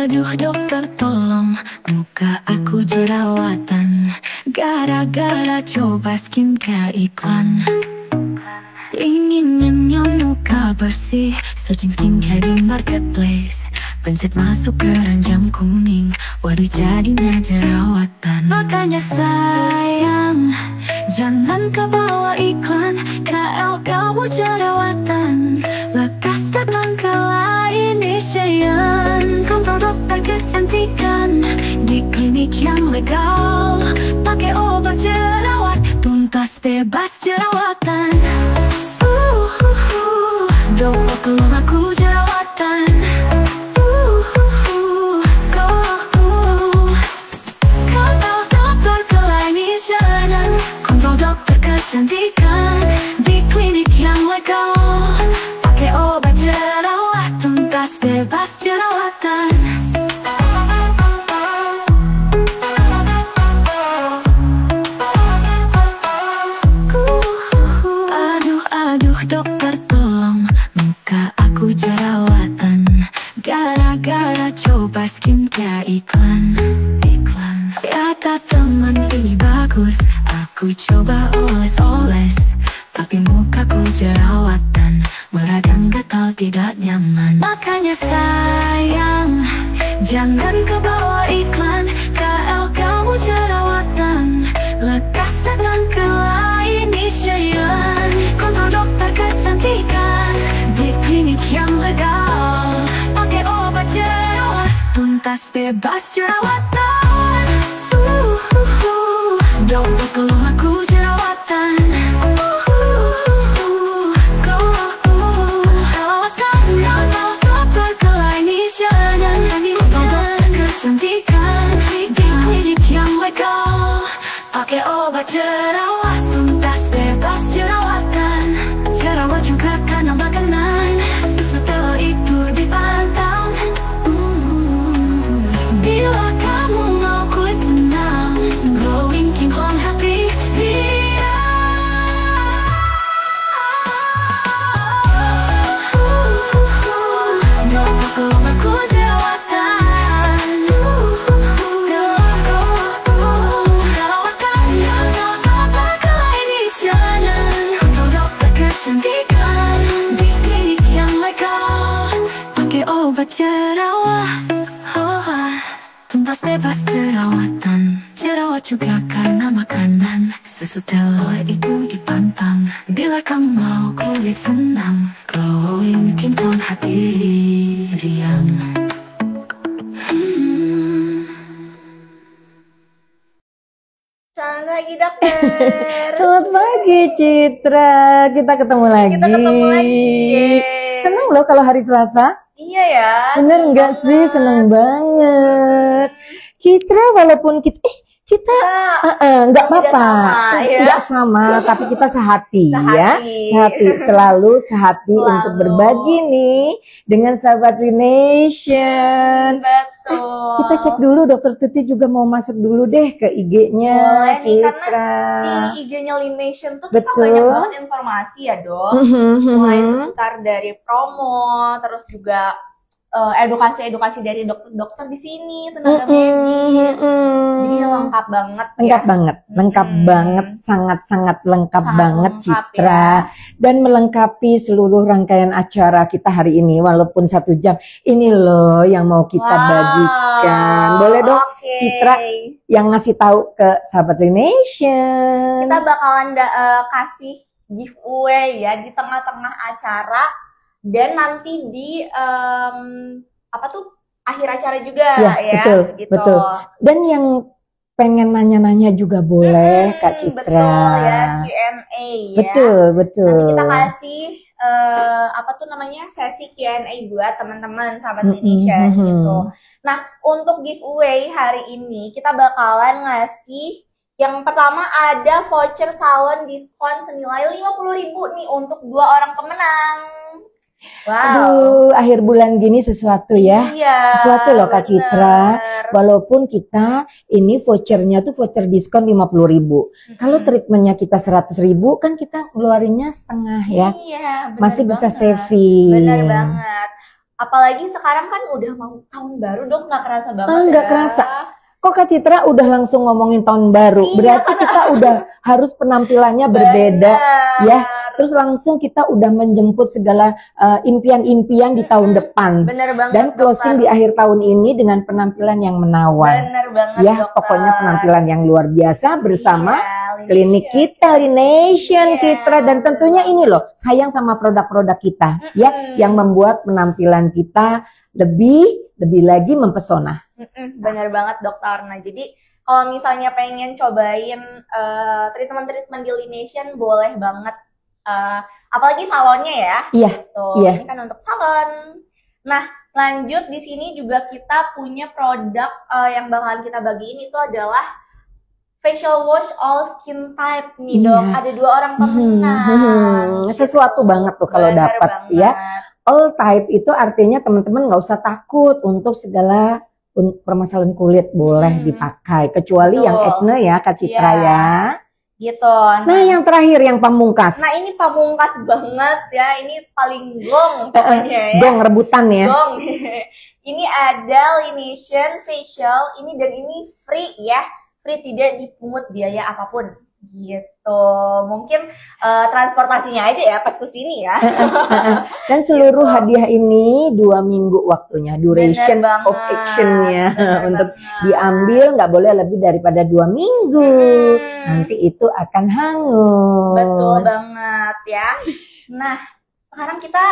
Aduh dokter tolong, muka aku jerawatan gara-gara coba skincare iklan. Ingin nyenyum muka bersih, searching skincare di marketplace. Pencet masuk keranjang kuning, waduh jadinya jerawatan. Makanya sayang, jangan kebawa iklan. KL kamu jerawatan, lekas datang ke Lainisian. Produk kecantikan di klinik yang legal. Pakai obat jerawat, tuntas bebas jerawatan. Dokter tolong aku jerawatan. Kontrol dokter ke Lainisian. Kontrol dokter kecantikan di klinik yang legal. Pakai obat jerawat, tuntas bebas jerawatan. Aduh dokter tolong, muka aku jerawatan gara-gara coba skincare iklan. Kata teman ini bagus, aku coba oles-oles, tapi mukaku jerawatan, meradang gatal tidak nyaman. Makanya sayang, jangan kebawa iklan. KL kamu jerawatan, lekas datang ke Lainisian. Kontrol dokter kecantikan di klinik yang legal. Pakai obat jerawat, tuntas bebas jerawatan. Dokter tolong aku jerawatan. Dokter ke Lainisian. Kontrol kecantikan di klinik yang legal. Pakai obat jerawat, tuntas bebas jerawatan. Jerawat juga karena makanan, setelah itu dipantang. Bila kamu mau kulit senang, glowing kinclong happy, dokter tolong aku jerawatan. Dokter ke Lainisian. Kontrol dokter kecantikan di klinik yang legal. Pakai obat jerawat, tuntas bebas jerawatan. Jerawat juga karena makanan, susu telur itu dipantang. Bila kamu mau kulit senang, glowing kinclong hati riang. Selamat pagi dokter. Selamat pagi Citra, kita ketemu lagi. Seneng loh kalau hari Selasa. Iya ya. Bener nggak sih? Seneng banget. Citra walaupun kita nggak apa-apa, nggak sama, tapi kita sehati ya, selalu sehati untuk berbagi nih dengan sahabat Lainisian. Betul. Kita cek dulu, Dokter Tuti juga mau masuk dulu deh ke IG-nya Citra. Karena di IG-nya Lainisian tuh kita banyak banget informasi ya dok, mulai seputar dari promo, terus juga edukasi-edukasi dari dokter-dokter di sini, tenaga medis. Jadi lengkap banget. Lengkap banget, sangat-sangat lengkap banget Citra. Ya. Dan melengkapi seluruh rangkaian acara kita hari ini, walaupun 1 jam. Ini loh yang mau kita bagikan. Boleh dong Citra yang ngasih tahu ke sahabat Lainisian. Kita bakalan kasih giveaway ya di tengah-tengah acara. Dan nanti di akhir acara juga ya, betul, gitu. Betul. Dan yang pengen nanya-nanya juga boleh Kak Citra. Betul ya, Q&A ya. Betul. Nanti kita kasih sesi Q&A buat teman-teman sahabat Lainisian gitu. Nah, untuk giveaway hari ini kita bakalan ngasih yang pertama ada voucher salon diskon senilai 50.000 nih untuk 2 orang pemenang. Wow. Aduh, akhir bulan gini sesuatu ya. Iya, sesuatu loh Kak Citra. Walaupun kita ini vouchernya tuh voucher diskon 50.000. Kalau treatmentnya kita 100.000 kan kita ngeluarinnya setengah ya. Iya, bener masih bisa banget. saving. Benar banget. Apalagi sekarang kan udah mau tahun baru Dok, nggak kerasa banget Nggak ya. kerasa. Kok Kak Citra udah langsung ngomongin tahun baru? Iya, Berarti kita udah harus penampilannya berbeda, Bener. ya. Terus langsung kita udah menjemput segala impian-impian di tahun depan. Bener banget Dan closing di akhir tahun ini dengan penampilan yang menawan. Bener banget Ya, dokter. pokoknya penampilan yang luar biasa bersama Iya, klinik Lineation. kita, Lineation, Iya. Citra. Dan tentunya ini loh, sayang sama produk-produk kita, ya, yang membuat penampilan kita lebih lagi mempesona. Bener banget dokter. Nah jadi kalau misalnya pengen cobain treatment-treatment di Lineation boleh banget. Apalagi salonnya ya. Iya, Gitu. iya. Ini kan untuk salon. Nah lanjut di sini juga kita punya produk yang bakalan kita bagiin itu adalah facial wash all skin type nih Iya. dok. Ada 2 orang pemenang. Sesuatu banget tuh kalau Bener dapat, banget. ya. All type itu artinya teman-teman nggak usah takut untuk segala permasalahan kulit boleh dipakai, kecuali Betul. yang acne ya Kak Citra Iya. ya. Gitu. Nah yang terakhir yang pamungkas, Nah ini pamungkas banget ya, ini paling gong pokoknya ya. gong rebutan ya. Gong. Ini ada Lineation Facial, ini dan ini free ya, free tidak dipungut biaya apapun. Gitu. Mungkin transportasinya aja ya pas kesini ya. Dan seluruh hadiah ini 2 minggu waktunya, duration Bener of banget. actionnya Bener untuk banget. diambil nggak boleh lebih daripada 2 minggu. Nanti itu akan hangus. Betul banget ya. Nah, sekarang kita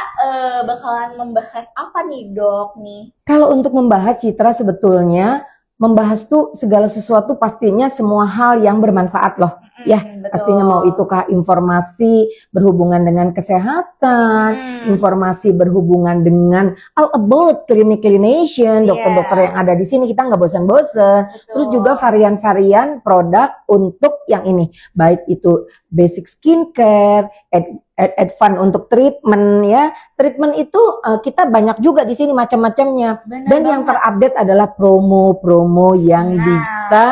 bakalan membahas apa nih dok nih? Kalau untuk membahas Citra sebetulnya membahas tuh segala sesuatu pastinya semua hal yang bermanfaat loh. Ya, Betul. pastinya mau itukah informasi berhubungan dengan kesehatan, informasi berhubungan dengan all about clinic Lineation, dokter-dokter yang ada di sini kita nggak bosan-bosan. Betul. Terus juga varian-varian produk untuk yang ini, baik itu basic skincare, advance untuk treatment ya. Treatment itu kita banyak juga di sini macam-macamnya. Bener Dan yang banget. terupdate adalah promo-promo yang Nah. bisa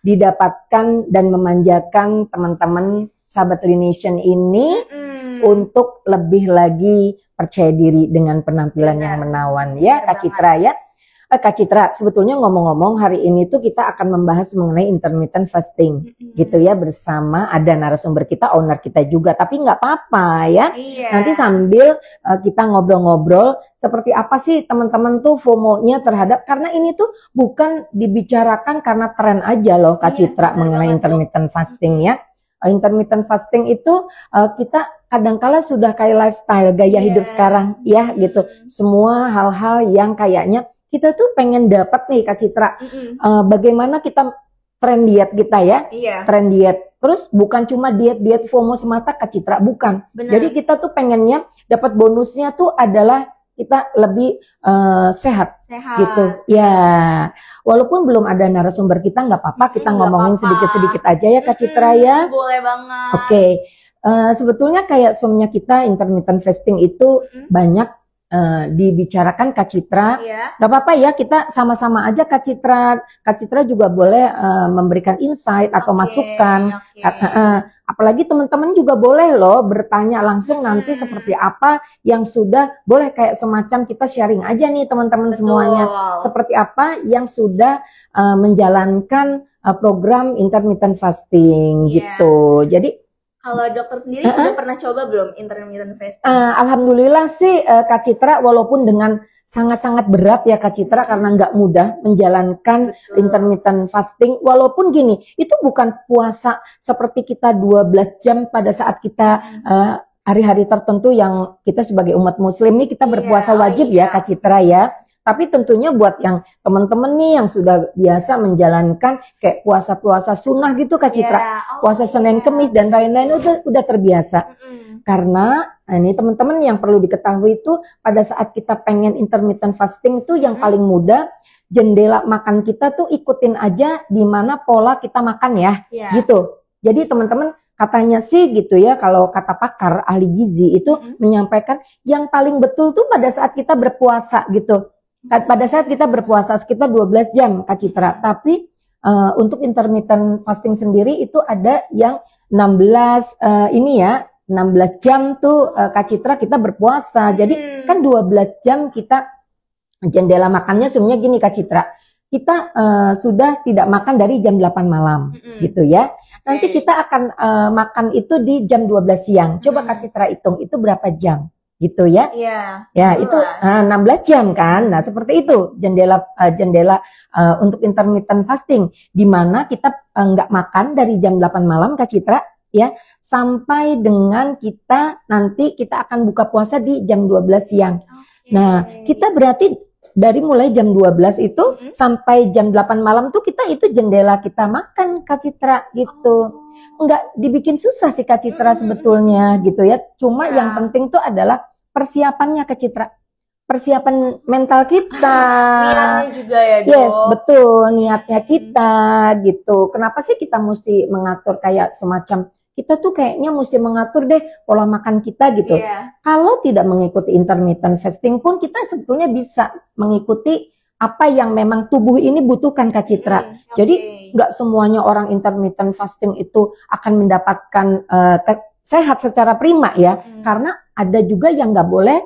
didapatkan dan memanjakan teman-teman sahabat Lineation ini untuk lebih lagi percaya diri dengan penampilan Benar. yang menawan ya Benar Kak Citra ya. Kak Citra, sebetulnya ngomong-ngomong hari ini tuh kita akan membahas mengenai intermittent fasting gitu ya, bersama ada narasumber kita, owner kita juga, tapi nggak apa-apa ya. Iya. Nanti sambil kita ngobrol-ngobrol seperti apa sih teman-teman tuh FOMO-nya terhadap, karena ini tuh bukan dibicarakan karena tren aja loh Kak Iya, Citra benar mengenai banget, intermittent fasting ya. Intermittent fasting itu kita kadangkala sudah kayak lifestyle gaya Iya. hidup sekarang ya gitu. Semua hal-hal yang kayaknya kita tuh pengen dapat nih Kak Citra. Bagaimana kita tren diet kita ya, Iya. tren diet. Terus bukan cuma diet FOMO semata Kak Citra, bukan. Benar. Jadi kita tuh pengennya dapat bonusnya tuh adalah kita lebih sehat Sehat. gitu. Ya, walaupun belum ada narasumber kita nggak apa-apa, kita nggak ngomongin apa-apa. sedikit-sedikit aja ya Kak Citra ya. Boleh banget. Oke, sebetulnya kayak suaminya kita intermittent fasting itu banyak dibicarakan Kak Citra. Iya. Gak apa-apa ya, kita sama-sama aja Kak Citra. Kak Citra juga boleh memberikan insight atau Oke, masukan. oke. Apalagi teman-teman juga boleh loh bertanya langsung nanti seperti apa yang sudah, boleh kayak semacam kita sharing aja nih teman-teman Betul. semuanya. Seperti apa yang sudah menjalankan program intermittent fasting Iya. gitu. Jadi Kalau dokter sendiri udah pernah coba belum intermittent fasting? alhamdulillah sih Kak Citra, walaupun dengan sangat-sangat berat ya Kak Citra, karena nggak mudah menjalankan Betul. intermittent fasting. Walaupun gini, itu bukan puasa seperti kita 12 jam pada saat kita hari-hari tertentu yang kita sebagai umat muslim nih kita berpuasa wajib ya Kak Citra ya. Tapi tentunya buat yang teman-teman nih yang sudah biasa menjalankan kayak puasa-puasa sunnah gitu Kak Citra, puasa Senin Kemis dan lain-lain udah terbiasa. Karena ini teman-teman yang perlu diketahui itu pada saat kita pengen intermittent fasting itu yang paling mudah, jendela makan kita tuh ikutin aja di mana pola kita makan ya, gitu. Jadi teman-teman katanya sih gitu ya, kalau kata pakar ahli gizi itu menyampaikan yang paling betul tuh pada saat kita berpuasa gitu. Pada saat kita berpuasa sekitar 12 jam Kak Citra, tapi untuk intermittent fasting sendiri itu ada yang 16 ini ya, 16 jam tuh Kak Citra kita berpuasa. Jadi kan 12 jam kita jendela makannya sebenarnya gini Kak Citra. Kita sudah tidak makan dari jam 8 malam gitu ya. Nanti kita akan makan itu di jam 12 siang. Coba Kak Citra hitung itu berapa jam gitu ya. Iya. Ya, itu 16 jam kan. Nah, seperti itu jendela untuk intermittent fasting di mana kita nggak makan dari jam 8 malam Kak Citra ya sampai dengan kita nanti kita akan buka puasa di jam 12 siang. Nah, kita berarti dari mulai jam 12 itu sampai jam 8 malam tuh kita itu jendela kita makan Kak Citra gitu. Enggak dibikin susah sih Kak Citra sebetulnya gitu ya. Cuma yang penting tuh adalah persiapannya Kak Citra. Persiapan mental kita. Niatnya juga ya, Dok. Yes, betul. Niatnya kita gitu. Kenapa sih kita mesti mengatur kayak semacam kita tuh kayaknya mesti mengatur deh pola makan kita gitu. Kalau tidak mengikuti intermittent fasting pun kita sebetulnya bisa mengikuti apa yang memang tubuh ini butuhkan Kak Citra. Jadi nggak semuanya orang intermittent fasting itu akan mendapatkan sehat secara prima ya. Karena ada juga yang nggak boleh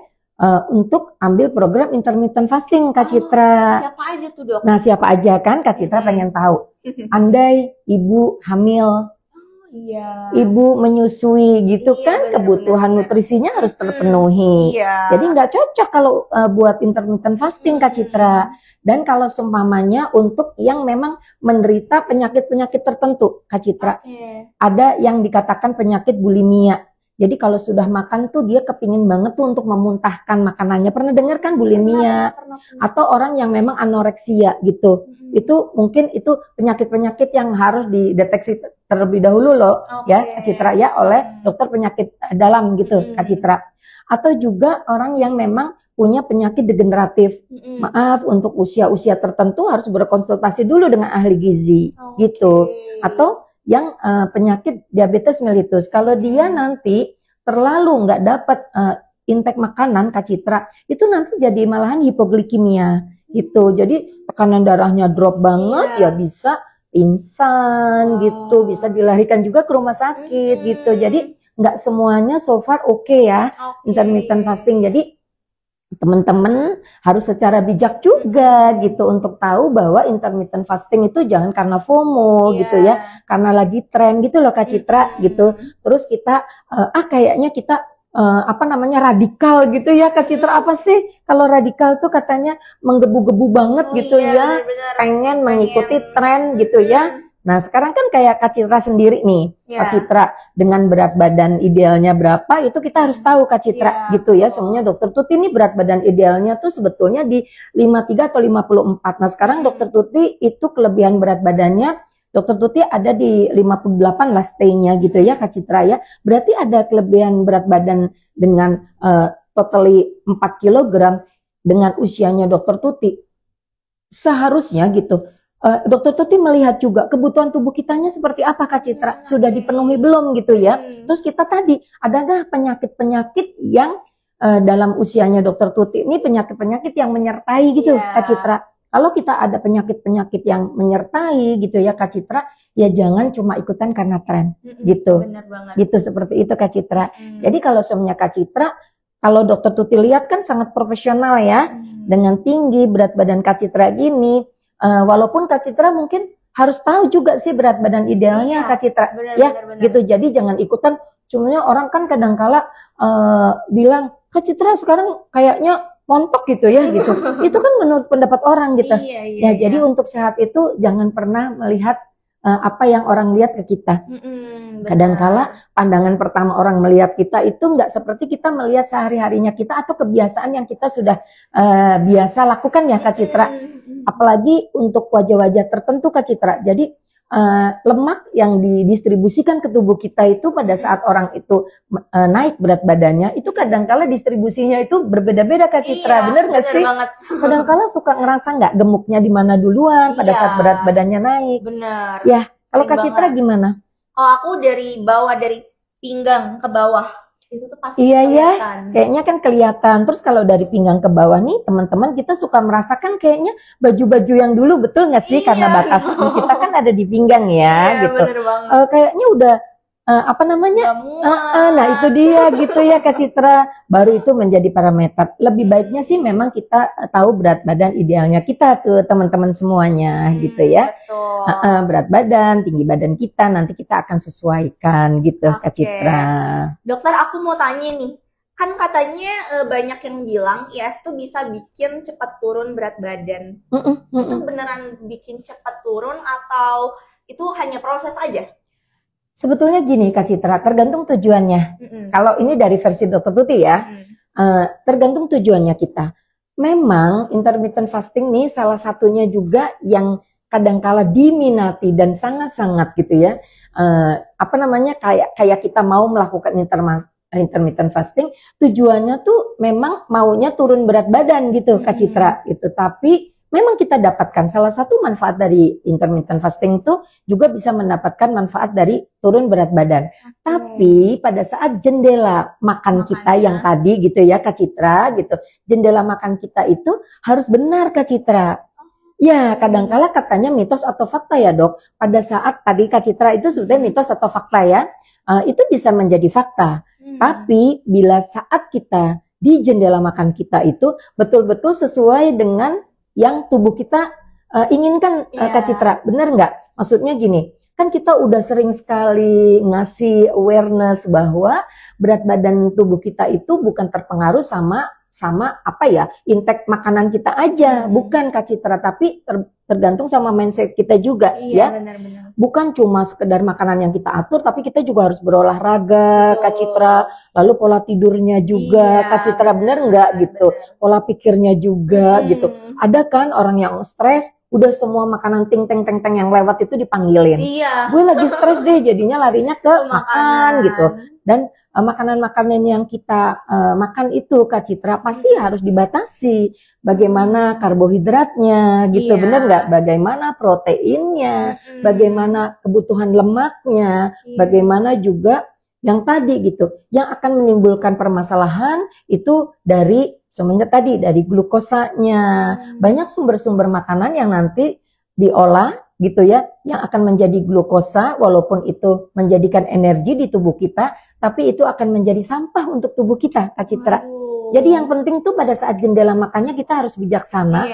untuk ambil program intermittent fasting Kak Citra. Siapa aja tuh Dok? Nah siapa aja kan Kak Citra pengen tahu. Andai ibu hamil, ibu menyusui gitu kan, kebutuhan nutrisinya harus terpenuhi. Jadi nggak cocok kalau buat intermittent fasting Kak Citra. Dan kalau seumpamanya untuk yang memang menderita penyakit-penyakit tertentu Kak Citra. Ada yang dikatakan penyakit bulimia. Jadi kalau sudah makan tuh dia kepingin banget tuh untuk memuntahkan makanannya. Pernah dengar kan bulimia? Atau orang yang memang anoreksia gitu. Itu mungkin itu penyakit-penyakit yang harus dideteksi terlebih dahulu loh ya Kak Citra ya oleh dokter penyakit dalam gitu Kak Citra. Atau juga orang yang memang punya penyakit degeneratif. Maaf untuk usia-usia tertentu harus berkonsultasi dulu dengan ahli gizi gitu. Atau yang penyakit diabetes mellitus, kalau dia nanti terlalu nggak dapat intake makanan Kak Citra, itu nanti jadi malahan hipoglikemia gitu. Jadi tekanan darahnya drop banget, ya bisa pingsan gitu, bisa dilarikan juga ke rumah sakit gitu. Jadi nggak semuanya so far oke ya intermittent fasting. Jadi teman-teman harus secara bijak juga gitu untuk tahu bahwa intermittent fasting itu jangan karena FOMO gitu ya, karena lagi tren gitu loh Kak Citra gitu. Terus kita kayaknya kita radikal gitu ya Kak Citra. Apa sih kalau radikal tuh katanya menggebu-gebu banget gitu ya, pengen mengikuti tren gitu ya. Nah sekarang kan kayak Kak Citra sendiri nih, Kak Citra dengan berat badan idealnya berapa itu kita harus tahu Kak Citra gitu ya. Semuanya Dokter Tuti ini berat badan idealnya tuh sebetulnya di 53 atau 54. Nah sekarang Dokter Tuti itu kelebihan berat badannya Dokter Tuti ada di 58 lah stay-nya gitu ya Kak Citra ya. Berarti ada kelebihan berat badan dengan totally 4 kg dengan usianya Dokter Tuti. Seharusnya gitu. Dokter Tuti melihat juga kebutuhan tubuh kitanya seperti apa Kak Citra, sudah dipenuhi belum gitu ya. Terus kita tadi, adakah penyakit-penyakit yang dalam usianya Dokter Tuti ini penyakit-penyakit yang menyertai gitu Kak Citra. Kalau kita ada penyakit-penyakit yang menyertai gitu ya Kak Citra, ya jangan cuma ikutan karena tren gitu. Benar banget. Gitu seperti itu Kak Citra. Jadi kalau semuanya Kak Citra, kalau Dokter Tuti lihat kan sangat profesional ya, dengan tinggi berat badan Kak Citra gini. Walaupun Kak Citra mungkin harus tahu juga sih berat badan idealnya Kak Citra benar. Gitu. Jadi jangan ikutan. Cuma orang kan kadangkala bilang Kak Citra sekarang kayaknya montok gitu ya gitu. Itu kan menurut pendapat orang gitu. Jadi untuk sehat itu jangan pernah melihat apa yang orang lihat ke kita. Kadangkala pandangan pertama orang melihat kita itu nggak seperti kita melihat sehari-harinya kita atau kebiasaan yang kita sudah biasa lakukan ya Kak Citra. Apalagi untuk wajah-wajah tertentu Kak Citra. Jadi lemak yang didistribusikan ke tubuh kita itu pada saat orang itu naik berat badannya itu kadangkala distribusinya itu berbeda-beda Kak Citra. Bener nggak sih? Kadangkala suka ngerasa nggak gemuknya di mana duluan pada saat berat badannya naik. Bener. Ya, kalau Kak Citra gimana? Kalau aku dari bawah, dari pinggang ke bawah itu tuh pasti kelihatan. Kayaknya kan kelihatan. Terus kalau dari pinggang ke bawah nih teman-teman kita suka merasakan kayaknya baju-baju yang dulu, betul nggak sih? Karena batasan kita kan ada di pinggang ya gitu. Kayaknya udah apa namanya? Nggak muat. Nah itu dia gitu ya Kak Citra, baru itu menjadi parameter. Lebih baiknya sih memang kita tahu berat badan idealnya kita tuh teman-teman semuanya gitu ya. Betul. Berat badan, tinggi badan kita nanti kita akan sesuaikan gitu Kak Oke. Citra. Dokter, aku mau tanya nih. Kan katanya banyak yang bilang IF tuh bisa bikin cepat turun berat badan. Itu beneran bikin cepat turun atau itu hanya proses aja? Sebetulnya gini Kak Citra, tergantung tujuannya. Kalau ini dari versi Dokter Tuti ya, tergantung tujuannya kita. Memang intermittent fasting nih salah satunya juga yang kadangkala diminati dan sangat-sangat gitu ya. Apa namanya kayak kita mau melakukan intermittent fasting, tujuannya tuh memang maunya turun berat badan gitu Kak Citra gitu. Tapi memang kita dapatkan salah satu manfaat dari intermittent fasting itu juga bisa mendapatkan manfaat dari turun berat badan. Tapi pada saat jendela makan kita yang tadi gitu ya Kak Citra gitu, jendela makan kita itu harus benar Kak Citra. Ya, kadangkala katanya mitos atau fakta ya dok. Pada saat tadi Kak Citra itu sebetulnya mitos atau fakta ya, itu bisa menjadi fakta. Tapi bila saat kita di jendela makan kita itu betul-betul sesuai dengan yang tubuh kita inginkan Kak Citra, benar nggak? Maksudnya gini, kan kita udah sering sekali ngasih awareness bahwa berat badan tubuh kita itu bukan terpengaruh sama apa ya, intake makanan kita aja, bukan Kak Citra, tapi tergantung sama mindset kita juga ya. Benar-benar. Bukan cuma sekedar makanan yang kita atur, tapi kita juga harus berolahraga Kak Citra, lalu pola tidurnya juga Kak Citra, bener nggak gitu, pola pikirnya juga gitu. Ada kan orang yang stres, udah semua makanan ting teng yang lewat itu dipanggilin. Gue lagi stres deh, jadinya larinya ke makan gitu. Dan makanan-makanan yang kita makan itu Kak Citra pasti harus dibatasi. Bagaimana karbohidratnya gitu, bener nggak? Bagaimana proteinnya, bagaimana kebutuhan lemaknya, bagaimana juga yang tadi gitu, yang akan menimbulkan permasalahan itu dari semenjak tadi dari glukosanya. Banyak sumber-sumber makanan yang nanti diolah gitu ya, yang akan menjadi glukosa walaupun itu menjadikan energi di tubuh kita, tapi itu akan menjadi sampah untuk tubuh kita Kak Citra. Jadi yang penting tuh pada saat jendela makannya kita harus bijaksana.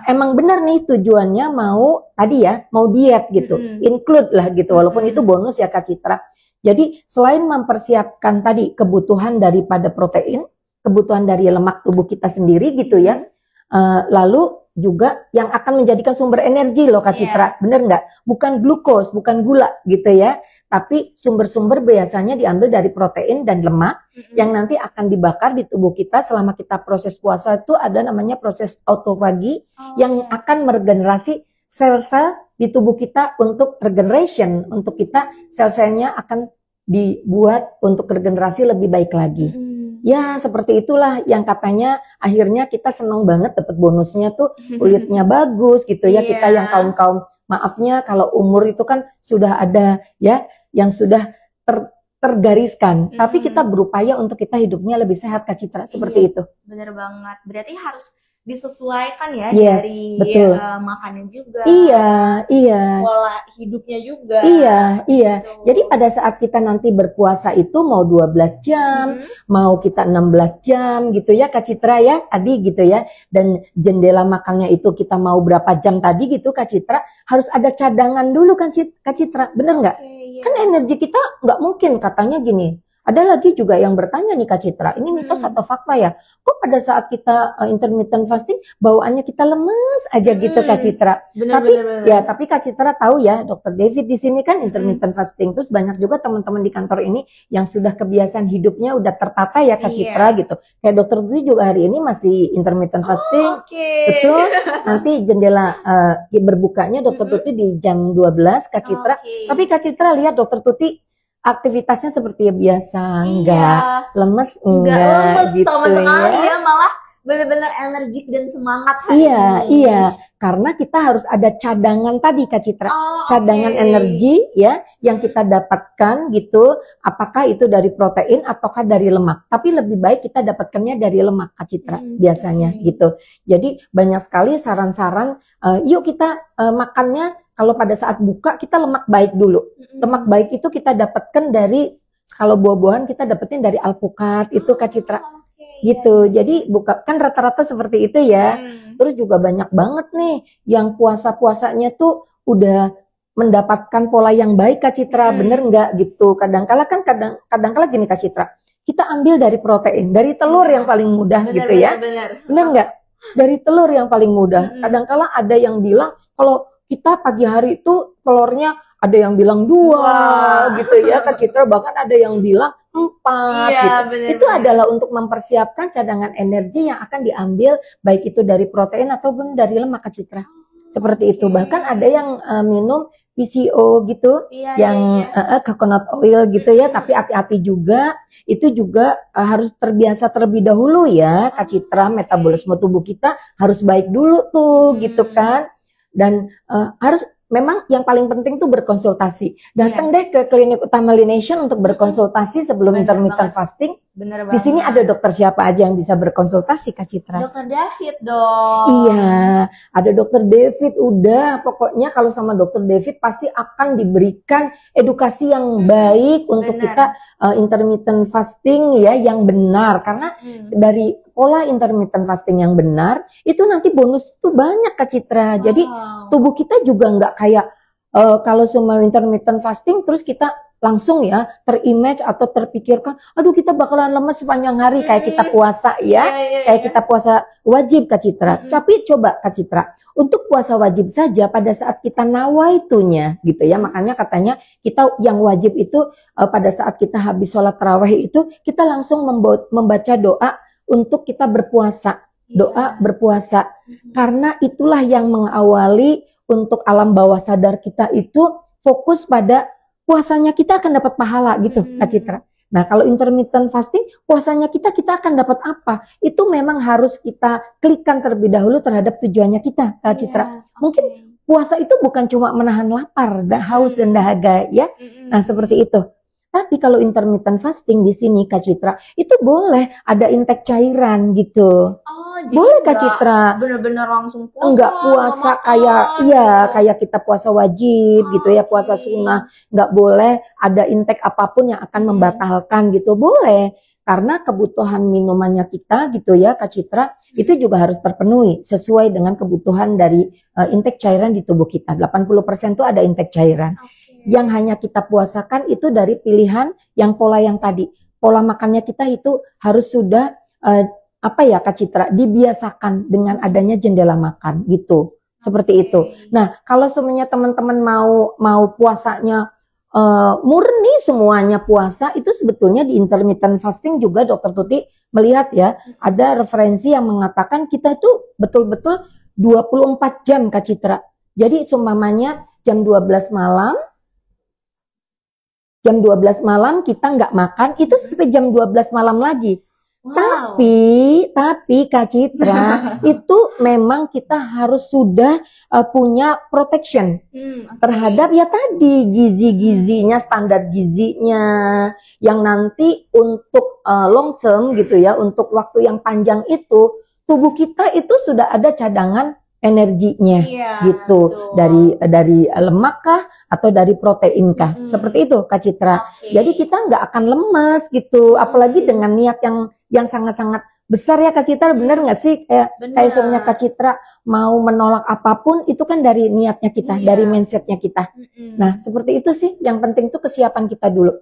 Emang benar nih tujuannya mau tadi ya, mau diet gitu, include lah gitu, walaupun itu bonus ya Kak Citra. Jadi selain mempersiapkan tadi kebutuhan daripada protein, kebutuhan dari lemak tubuh kita sendiri gitu ya, lalu juga yang akan menjadikan sumber energi loh Kak Citra, bener nggak? Bukan glukos, bukan gula gitu ya, tapi sumber-sumber biasanya diambil dari protein dan lemak yang nanti akan dibakar di tubuh kita selama kita proses puasa. Itu ada namanya proses autofagi yang akan meregenerasi sel-sel di tubuh kita untuk regeneration, untuk kita sel-selnya akan dibuat untuk regenerasi lebih baik lagi. Ya seperti itulah yang katanya akhirnya kita senang banget dapat bonusnya tuh kulitnya bagus gitu ya. Kita yang kaum maafnya kalau umur itu kan sudah ada ya yang sudah tergariskan. Tapi kita berupaya untuk kita hidupnya lebih sehat Kak Citra, seperti itu. Bener banget, berarti harus disesuaikan ya dari betul. makannya juga. Iya. Pola hidupnya juga. Iya. Gitu. Jadi pada saat kita nanti berpuasa itu mau 12 jam, mau kita 16 jam gitu ya Kak Citra ya, tadi gitu ya. Dan jendela makannya itu kita mau berapa jam tadi gitu Kak Citra, harus ada cadangan dulu kan Kak Citra, bener nggak? Kan energi kita nggak mungkin katanya gini. Ada lagi juga yang bertanya nih Kak Citra, ini mitos atau fakta ya? Kok pada saat kita intermittent fasting bawaannya kita lemes aja gitu Kak Citra? Tapi Kak Citra tahu ya, Dokter David di sini kan intermittent fasting, terus banyak juga teman-teman di kantor ini yang sudah kebiasaan hidupnya udah tertata ya Kak Citra gitu. Kayak Dokter Tuti juga hari ini masih intermittent fasting, betul? Nanti jendela berbukanya Dokter Tuti di jam 12 Kak Citra. Tapi Kak Citra lihat Dokter Tuti aktivitasnya seperti biasa, enggak lemes, enggak gitu sama sekali ya. Malah benar-benar energik dan semangat hari ini. Iya, karena kita harus ada cadangan tadi Kak Citra, cadangan energi ya yang kita dapatkan gitu, apakah itu dari protein ataukah dari lemak. Tapi lebih baik kita dapatkannya dari lemak Kak Citra biasanya gitu. Jadi banyak sekali saran-saran, yuk kita makannya kalau pada saat buka kita lemak baik dulu. Lemak baik itu kita dapatkan dari, kalau buah-buahan kita dapetin dari alpukat itu Kak Citra. Gitu. Jadi buka kan rata-rata seperti itu ya. Terus juga banyak banget nih yang puasa-puasanya tuh udah mendapatkan pola yang baik Kak Citra, bener nggak gitu? Kadang-kala kan kadang-kala gini Kak Citra, kita ambil dari protein, dari telur yang paling mudah gitu ya. Bener nggak? Dari telur yang paling mudah. Kadang-kala ada yang bilang kalau kita pagi hari itu telurnya ada yang bilang 2 gitu ya Kak Citra, bahkan ada yang bilang 4 gitu. Itu adalah untuk mempersiapkan cadangan energi yang akan diambil baik itu dari protein ataupun dari lemak Kak Citra. Seperti itu. Bahkan ada yang minum PCO gitu, yang coconut oil gitu ya, tapi hati-hati juga, itu juga harus terbiasa terlebih dahulu ya Kak Citra, metabolisme tubuh kita harus baik dulu tuh gitu kan. Dan harus memang yang paling penting tuh berkonsultasi. Datang deh ke Klinik Utama Lination untuk berkonsultasi sebelum intermittent fasting. Bener Di sini ada dokter siapa aja yang bisa berkonsultasi Kak Citra? Dokter David dong. Iya, ada dokter David. Udah, pokoknya kalau sama dokter David pasti akan diberikan edukasi yang baik untuk kita intermittent fasting ya yang benar. Karena dari pola intermittent fasting yang benar itu nanti bonus tuh banyak Kak Citra. Jadi tubuh kita juga nggak kayak kalau semua intermittent fasting terus kita langsung ya terimage atau terpikirkan, aduh kita bakalan lemes sepanjang hari kayak kita puasa ya, kayak kita puasa wajib Kak Citra. Tapi coba Kak Citra, untuk puasa wajib saja pada saat kita nawaitunya gitu ya, makanya katanya kita yang wajib itu pada saat kita habis sholat tarawih itu kita langsung membaca doa untuk kita berpuasa, doa berpuasa, karena itulah yang mengawali untuk alam bawah sadar kita itu fokus pada puasanya kita akan dapat pahala gitu Kak Citra. Nah kalau intermittent fasting puasanya kita akan dapat apa? Itu memang harus kita klikkan terlebih dahulu terhadap tujuannya kita Kak Citra. Mungkin puasa itu bukan cuma menahan lapar, haus dan dahaga ya. Nah seperti itu. Tapi kalau intermittent fasting di sini Kak Citra, itu boleh ada intake cairan gitu. Boleh Kak Citra. Bener-bener langsung puasa. Enggak puasa kayak kita puasa wajib gitu ya, puasa sunnah. Enggak boleh ada intake apapun yang akan membatalkan gitu. Boleh. Karena kebutuhan minumannya kita gitu ya Kak Citra, itu juga harus terpenuhi sesuai dengan kebutuhan dari intake cairan di tubuh kita. 80% itu ada intake cairan. Yang hanya kita puasakan itu dari pilihan yang pola yang tadi. Pola makannya kita itu harus sudah Kak Citra, dibiasakan dengan adanya jendela makan gitu. Seperti itu. Nah, kalau semuanya teman-teman mau puasanya murni semuanya puasa, itu sebetulnya di intermittent fasting juga Dokter Tuti melihat ya, ada referensi yang mengatakan kita itu betul-betul 24 jam Kak Citra. Jadi seumpamanya jam 12 malam kita nggak makan, itu sampai jam 12 malam lagi. Tapi Kak Citra, itu memang kita harus sudah punya protection terhadap ya tadi gizi-gizinya, standar gizinya, yang nanti untuk long term gitu ya, untuk waktu yang panjang itu, tubuh kita itu sudah ada cadangan energinya gitu, dari lemak kah atau dari protein kah, seperti itu Kak Citra. Jadi kita nggak akan lemas gitu, apalagi dengan niat yang sangat-sangat besar ya Kak Citra, bener nggak sih? Kayak sebenarnya Kak Citra mau menolak apapun itu kan dari niatnya kita, dari mindsetnya kita. Nah seperti itu sih, yang penting tuh kesiapan kita dulu.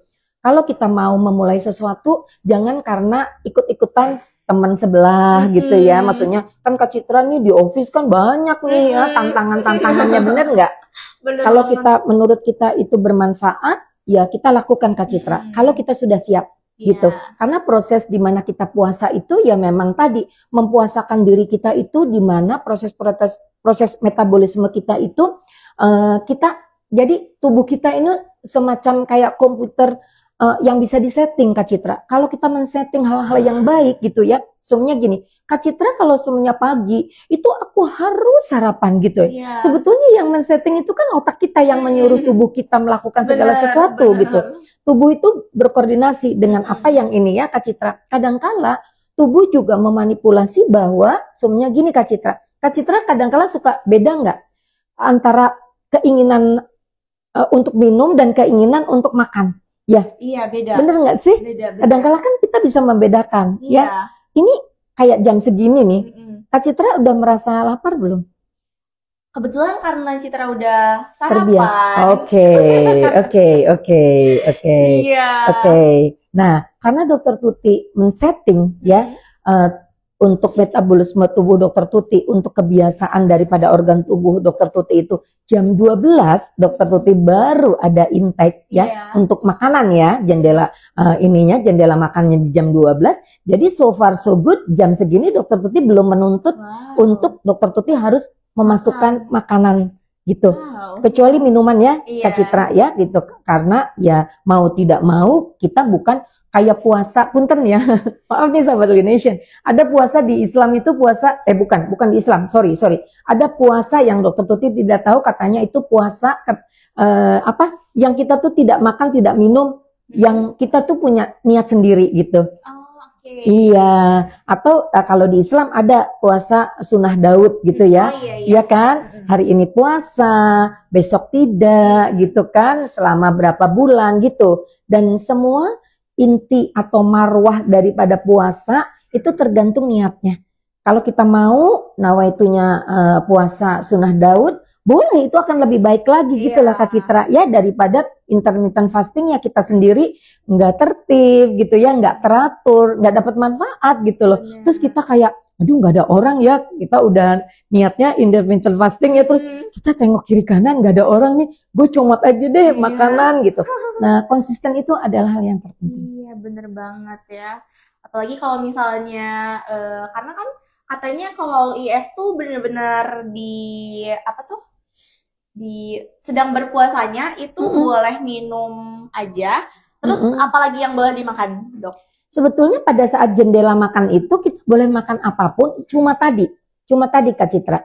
Kalau kita mau memulai sesuatu, jangan karena ikut-ikutan teman sebelah gitu ya, maksudnya kan Kak Citra nih di office kan banyak nih ya tantangannya, bener nggak? Kalau kita menurut kita itu bermanfaat, ya kita lakukan Kak Citra. Kalau kita sudah siap gitu, karena proses di mana kita puasa itu ya memang tadi mempuasakan diri kita itu di mana proses metabolisme kita itu kita jadi tubuh kita ini semacam kayak komputer yang bisa disetting Kak Citra. Kalau kita men-setting hal-hal yang baik gitu ya, semuanya gini, Kak Citra kalau semuanya pagi itu aku harus sarapan gitu ya. Sebetulnya yang men-setting itu kan otak kita yang menyuruh tubuh kita melakukan segala sesuatu gitu. Tubuh itu berkoordinasi dengan apa yang ini ya Kak Citra. Kadangkala tubuh juga memanipulasi bahwa semuanya gini Kak Citra. Kak Citra kadangkala suka beda nggak antara keinginan untuk minum dan keinginan untuk makan. Ya, Iya, beda. bener nggak sih? Beda. Kadang-kala kan kita bisa membedakan. Iya. Ya, ini kayak jam segini nih. Mm-mm. Kak Citra udah merasa lapar belum? Kebetulan karena Citra udah Terbiasa. sarapan. Oke. Iya. Oke. Nah, karena Dokter Tuti men-setting ya untuk metabolisme tubuh Dokter Tuti, untuk kebiasaan daripada organ tubuh Dokter Tuti itu jam 12 Dokter Tuti baru ada intake ya Iya. untuk makanan ya, jendela jendela makannya di jam 12. Jadi so far so good, jam segini Dokter Tuti belum menuntut Wow. untuk Dokter Tuti harus memasukkan makanan gitu. Wow. Kecuali minuman ya, Iya. Kak Citra ya gitu. Karena ya mau tidak mau kita bukan kayak puasa, punten ya. Maaf nih sahabat Nation. Ada puasa di Islam itu puasa, bukan di Islam, sorry. Ada puasa yang Dokter Tuti tidak tahu, katanya itu puasa yang kita tuh tidak makan, tidak minum, yang kita tuh punya niat sendiri gitu. Oh, oke. Iya, atau kalau di Islam ada puasa sunnah Daud gitu ya. Oh, iya. Iya kan? Hari ini puasa, besok tidak gitu kan, selama berapa bulan gitu. Dan semua inti atau marwah daripada puasa itu tergantung niatnya. Kalau kita mau nawaitunya puasa sunnah Daud, boleh, itu akan lebih baik lagi gitu Iya. lah Kak Citra ya, daripada intermittent fasting ya kita sendiri nggak tertib gitu ya, nggak teratur, nggak dapat manfaat gitu loh. Bener. Terus kita kayak aduh nggak ada orang ya, kita udah niatnya intermittent fasting ya, terus kita tengok kiri kanan nggak ada orang nih, gue comot aja deh Iya. makanan gitu. Nah, konsisten itu adalah hal yang terpenting. Iya, bener banget ya. Apalagi kalau misalnya, karena kan katanya kalau IF tuh bener-bener di sedang berpuasanya itu boleh minum aja. Terus apalagi yang boleh dimakan, Dok? Sebetulnya pada saat jendela makan itu kita boleh makan apapun, cuma tadi Kak Citra,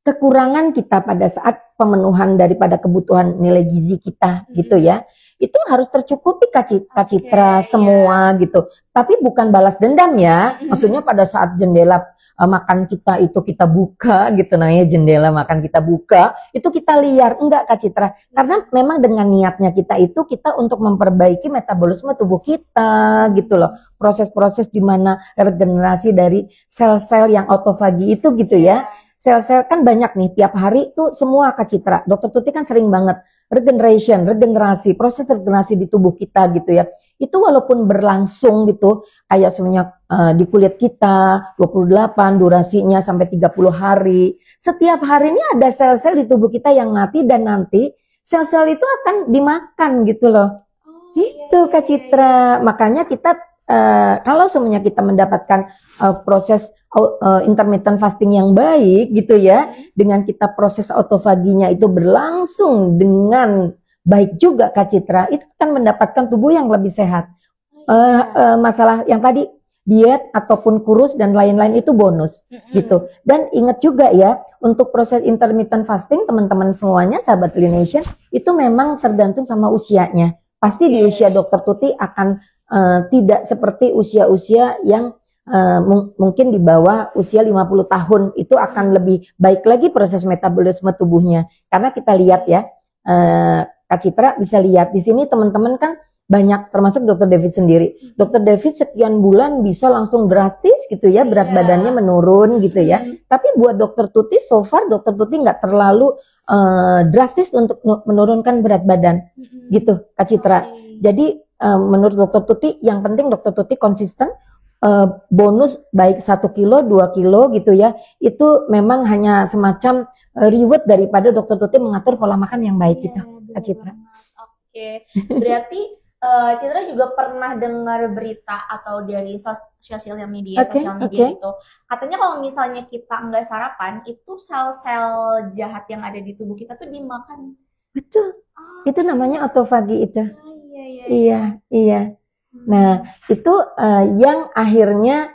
kekurangan kita pada saat pemenuhan daripada kebutuhan nilai gizi kita gitu ya, itu harus tercukupi Kak Citra semua gitu. Tapi bukan balas dendam ya, maksudnya pada saat jendela makan kita itu kita buka gitu, namanya jendela makan kita buka, itu kita liar, enggak Kak Citra, karena memang dengan niatnya kita itu kita untuk memperbaiki metabolisme tubuh kita gitu loh, proses-proses di mana regenerasi dari sel-sel yang autofagi itu gitu ya. Sel-sel kan banyak nih tiap hari tuh semua Kak Citra. Dokter Tuti kan sering banget regenerasi, proses regenerasi di tubuh kita gitu ya. Itu walaupun berlangsung gitu, kayak semuanya di kulit kita 28 durasinya sampai 30 hari. Setiap hari ini ada sel-sel di tubuh kita yang mati dan nanti sel-sel itu akan dimakan gitu loh. Gitu Kak Citra. Makanya kita kalau semuanya kita mendapatkan proses intermittent fasting yang baik gitu ya, dengan kita proses autofaginya itu berlangsung dengan baik juga Kak Citra, itu akan mendapatkan tubuh yang lebih sehat. Masalah yang tadi diet ataupun kurus dan lain-lain itu bonus gitu. Dan ingat juga ya, untuk proses intermittent fasting teman-teman semuanya sahabat Nation itu memang tergantung sama usianya. Pasti di usia Dokter Tuti akan tidak seperti usia-usia yang mungkin di bawah usia 50 tahun, itu akan lebih baik lagi proses metabolisme tubuhnya. Karena kita lihat ya, Kak Citra bisa lihat di sini teman-teman kan banyak, termasuk Dokter David sendiri. Dokter David sekian bulan bisa langsung drastis gitu ya, berat badannya menurun gitu ya. Tapi buat Dokter Tuti so far Dokter Tuti nggak terlalu drastis untuk menurunkan berat badan gitu Kak Citra. Jadi menurut Dokter Tuti yang penting Dokter Tuti konsisten, bonus baik 1 kilo 2 kilo gitu ya, itu memang hanya semacam reward daripada Dokter Tuti mengatur pola makan yang baik gitu Kak Citra. Oke, berarti Citra juga pernah dengar berita atau dari sosial media itu, katanya kalau misalnya kita nggak sarapan itu sel-sel jahat yang ada di tubuh kita tuh dimakan. Betul, itu namanya autofagi itu. Iya. Nah itu yang akhirnya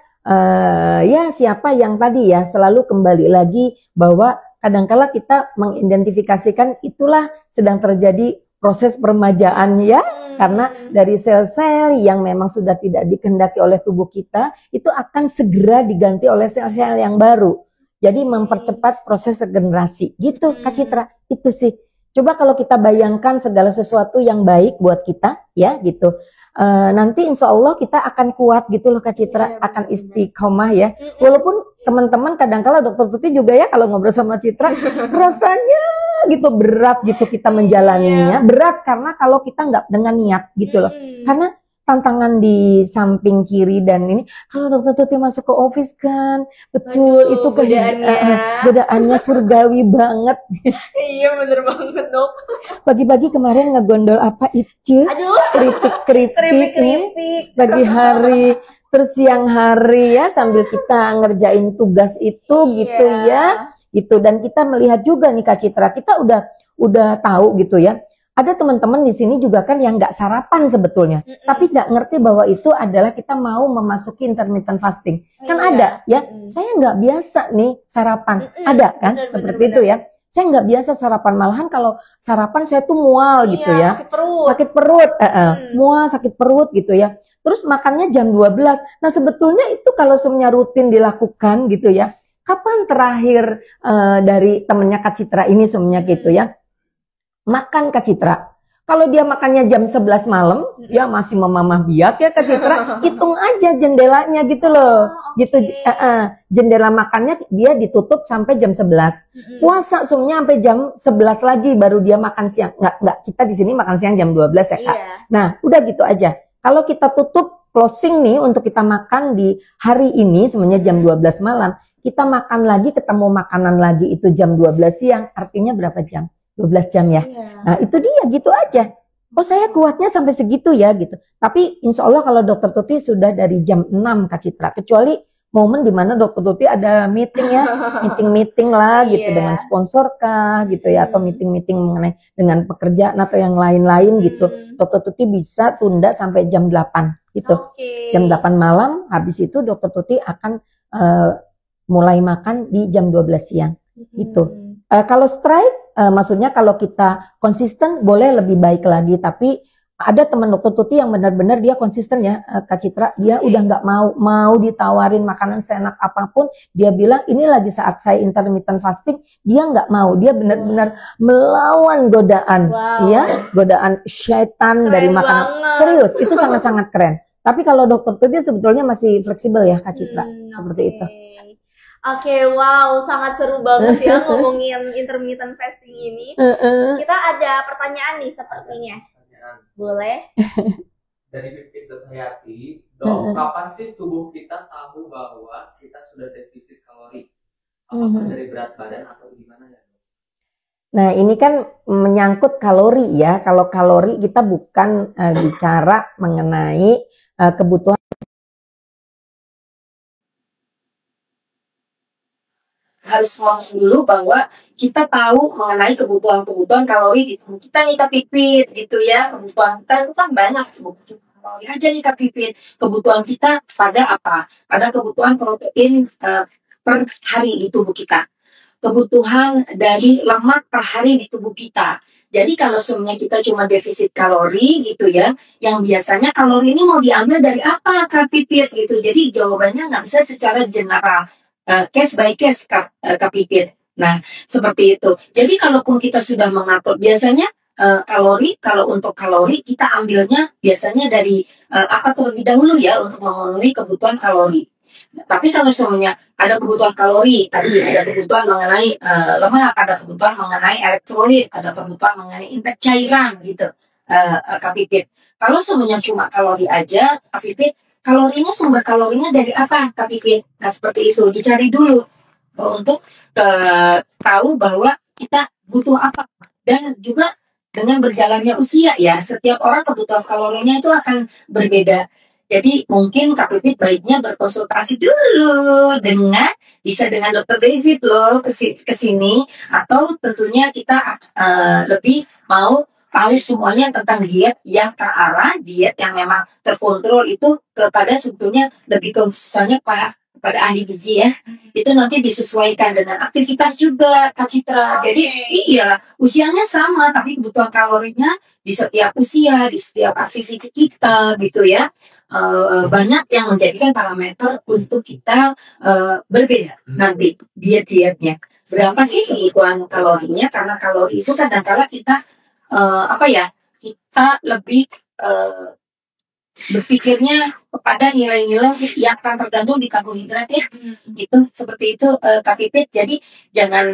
ya siapa yang tadi ya selalu kembali lagi bahwa kadangkala kita mengidentifikasikan itulah sedang terjadi proses peremajaan ya. Karena dari sel-sel yang memang sudah tidak dikehendaki oleh tubuh kita, itu akan segera diganti oleh sel-sel yang baru. Jadi mempercepat proses regenerasi. Gitu Kak Citra, itu sih. Coba kalau kita bayangkan segala sesuatu yang baik buat kita, ya gitu. Nanti insya Allah kita akan kuat gitu loh Kak Citra, akan istiqomah ya. Walaupun teman-teman kadang-kala Dokter Tuti juga ya kalau ngobrol sama Citra, rasanya gitu berat gitu kita menjalaninya. Berat karena kalau kita nggak dengan niat gitu loh. Karena tantangan di samping kiri dan ini kalau Dokter Tuti masuk ke office kan betul. Aduh, itu godaannya surgawi banget. Iya bener banget Dok. Pagi-pagi kemarin ngegondol apa itu? Aduh, keripik pagi hari, terus siang hari ya sambil kita ngerjain tugas itu gitu ya gitu. Dan kita melihat juga nih Kak Citra, kita udah tahu gitu ya. Ada teman-teman di sini juga kan yang nggak sarapan sebetulnya, tapi nggak ngerti bahwa itu adalah kita mau memasuki intermittent fasting. Kan ada ya, saya nggak biasa nih sarapan, ada kan seperti itu ya. Saya nggak biasa sarapan, malahan kalau sarapan saya tuh mual gitu ya, sakit perut, mual sakit perut gitu ya. Terus makannya jam 12. Nah sebetulnya itu kalau semuanya rutin dilakukan gitu ya. Kapan terakhir dari temennya Kak Citra ini semuanya gitu ya? Makan Kak Citra. Kalau dia makannya jam 11 malam, ya masih memamah biak ya Kak Citra, hitung aja jendelanya gitu loh. Gitu jendela makannya dia ditutup sampai jam 11. Puasa semuanya sampai jam 11 lagi baru dia makan siang. Enggak, kita di sini makan siang jam 12 ya Kak. Nah, udah gitu aja. Kalau kita tutup closing nih untuk kita makan di hari ini semuanya jam 12 malam, kita makan lagi ketemu makanan lagi itu jam 12 siang, artinya berapa jam? 12 jam ya. Nah itu dia gitu aja. Oh saya kuatnya sampai segitu ya gitu. Tapi insya Allah kalau Dokter Tuti sudah dari jam 6 Kak Citra. Kecuali momen dimana Dokter Tuti ada meeting ya. Meeting lah gitu dengan sponsor kah gitu ya. Atau meeting mengenai dengan pekerjaan atau yang lain-lain gitu. Dokter Tuti bisa tunda sampai jam 8 gitu. Jam 8 malam habis itu Dokter Tuti akan mulai makan di jam 12 siang gitu. Kalau strike maksudnya kalau kita konsisten boleh lebih baik lagi, tapi ada teman Dokter Tuti yang benar-benar dia konsisten ya Kak Citra, dia udah nggak mau ditawarin makanan seenak apapun, dia bilang ini lagi saat saya intermittent fasting, dia nggak mau, dia benar-benar melawan godaan, ya godaan syaitan dari makanan. Serius, itu sangat-sangat keren. Tapi kalau Dokter Tuti sebetulnya masih fleksibel ya Kak Citra, seperti itu. Oke, wow, sangat seru banget ya ngomongin intermittent fasting ini. Kita ada pertanyaan nih sepertinya. Boleh? Dari Pipit Hayati, Dok, kapan sih tubuh kita tahu bahwa kita sudah defisit kalori? Apakah dari berat badan atau gimana ya? Nah ini kan menyangkut kalori ya. Kalau kalori kita bukan bicara mengenai kebutuhan. Harus ngomong dulu bahwa kita tahu mengenai kebutuhan kalori di tubuh kita nih Kak Pipit gitu ya. Kebutuhan kita itu kan banyak, bukan kalori aja nih Kak Pipit. Kebutuhan kita pada apa? Pada kebutuhan protein per hari di tubuh kita. Kebutuhan dari lemak per hari di tubuh kita. Jadi kalau semuanya kita cuma defisit kalori gitu ya, yang biasanya kalori ini mau diambil dari apa Kak Pipit gitu. Jadi jawabannya nggak bisa secara general. Case by case Kak Pipit. Nah seperti itu. Jadi kalaupun kita sudah mengatur biasanya kalori, kalau untuk kalori kita ambilnya biasanya dari apa terlebih dahulu ya untuk memenuhi kebutuhan kalori. Tapi kalau semuanya ada kebutuhan kalori, tadi ada kebutuhan mengenai lemak, ada kebutuhan mengenai elektrolit, ada kebutuhan mengenai intake cairan gitu Kak Pipit. Kalau semuanya cuma kalori aja Kak Pipit, kalorinya, sumber kalorinya dari apa Kak Pipit? Nah seperti itu, dicari dulu untuk tahu bahwa kita butuh apa. Dan juga dengan berjalannya usia ya, setiap orang kebutuhan kalorinya itu akan berbeda. Jadi mungkin Kak Pipit baiknya berkonsultasi dulu bisa dengan Dr. David loh kesini, atau tentunya kita lebih mau tahu semuanya tentang diet yang terarah, diet yang memang terkontrol itu kepada sebetulnya lebih khususnya pada ahli gizi ya. Itu nanti disesuaikan dengan aktivitas juga Kak Citra. Jadi iya, usianya sama tapi kebutuhan kalorinya di setiap usia, di setiap aktivitas kita gitu ya. Banyak yang menjadikan parameter untuk kita berbeda nanti diet-dietnya. berapa sih kebutuhan kalorinya, karena kalori itu kadang-kala kita kita lebih berpikirnya kepada nilai-nilai yang akan tergantung di karbohidrat ya. Itu seperti itu Kak Pipit. Jadi jangan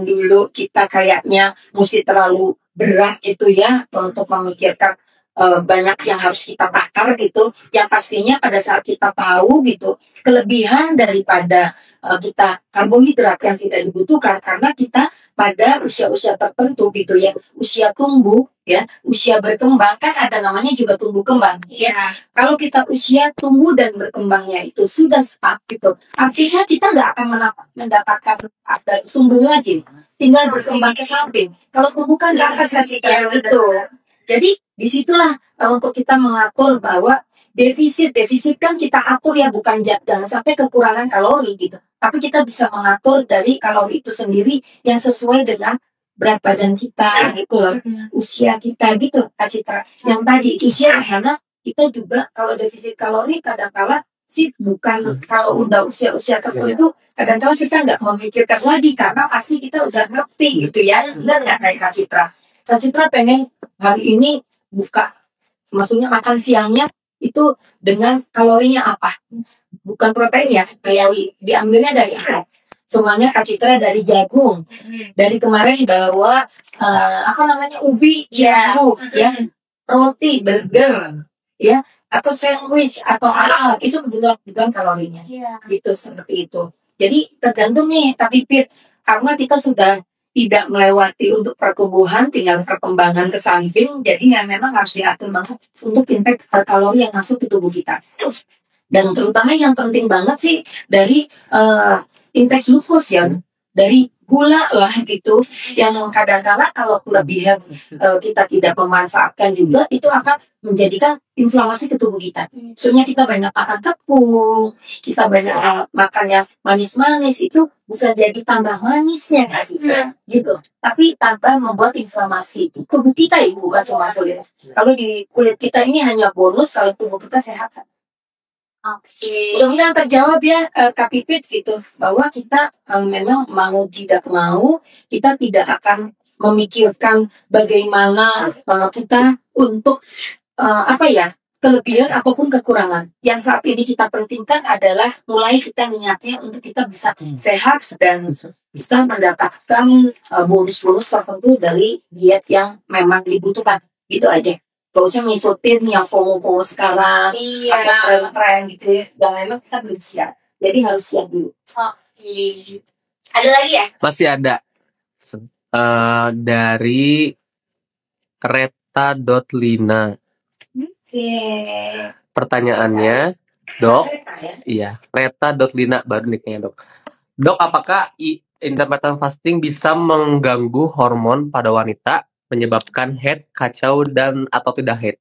dulu kita kayaknya mesti terlalu berat gitu ya untuk memikirkan banyak yang harus kita takar gitu. Yang pastinya pada saat kita tahu gitu kelebihan daripada kita karbohidrat yang tidak dibutuhkan, karena kita pada usia-usia tertentu gitu ya, usia tumbuh ya, usia berkembang, kan ada namanya juga tumbuh kembang ya. Kalau kita usia tumbuh dan berkembangnya itu sudah stuck gitu, artinya kita nggak akan mendapatkan dari tumbuh lagi, tinggal berkembang ke samping. Kalau tumbuh kan di atas kita gitu. Jadi disitulah untuk kita mengatur bahwa defisit kan kita atur ya, bukan jangan sampai kekurangan kalori gitu. Tapi kita bisa mengatur dari kalori itu sendiri yang sesuai dengan berat badan kita gitu loh, usia kita gitu Kak Citra. Yang tadi usia karena kita juga kalau defisit kalori kadang-kala sih bukan, kalau udah usia-usia tertentu kadang-kala kita nggak memikirkan lagi karena pasti kita udah ngerti gitu ya. Benar nggak kayak Kak Citra? Kak Citra pengen hari ini buka, maksudnya makan siangnya itu dengan kalorinya apa? Bukan protein ya, kalori diambilnya dari apa? Semuanya Kak Citra dari jagung. Dari kemarin bawa ubi jagung ya, roti, burger ya, atau sandwich atau apa, itu kebutuhan kalorinya. Gitu, seperti itu. Jadi tergantung nih Kak Pipit, karena kita sudah tidak melewati untuk pertumbuhan, tinggal perkembangan ke samping, jadi memang harus diatur banget untuk intake kalori yang masuk ke tubuh kita. Dan terutama yang penting banget sih dari intake glukos ya, dari gula lah gitu, yang kadang-kala kalau kelebihan kita tidak memanfaatkan juga, itu akan menjadikan inflamasi ke tubuh kita. Soalnya kita banyak makan tepung, kita banyak makan yang manis-manis, itu bukan jadi tambah manisnya gitu, tapi tambah membuat inflamasi di tubuh kita ya, bukan cuma kulit. Kalau di kulit kita ini hanya bonus kalau tubuh kita sehat. Mudah-mudahan terjawab ya Kak Pipit gitu, bahwa kita memang mau tidak mau kita tidak akan memikirkan bagaimana kita untuk kelebihan ataupun kekurangan. Yang saat ini kita pentingkan adalah mulai kita niatnya untuk kita bisa sehat dan bisa mendapatkan bonus-bonus tertentu dari diet yang memang dibutuhkan. Gitu aja. Gak usah ngikutin yang FOMO sekarang, tren gitu ya. Dan memang kita belum siap. Jadi harus siap dulu. Ada lagi ya? Masih ada. Dari Reta.Lina. Pertanyaannya, Dok. Iya, Reta.Lina baru nih kayaknya, Dok. Dok, apakah intermittent fasting bisa mengganggu hormon pada wanita, menyebabkan head, kacau, dan atau tidak head?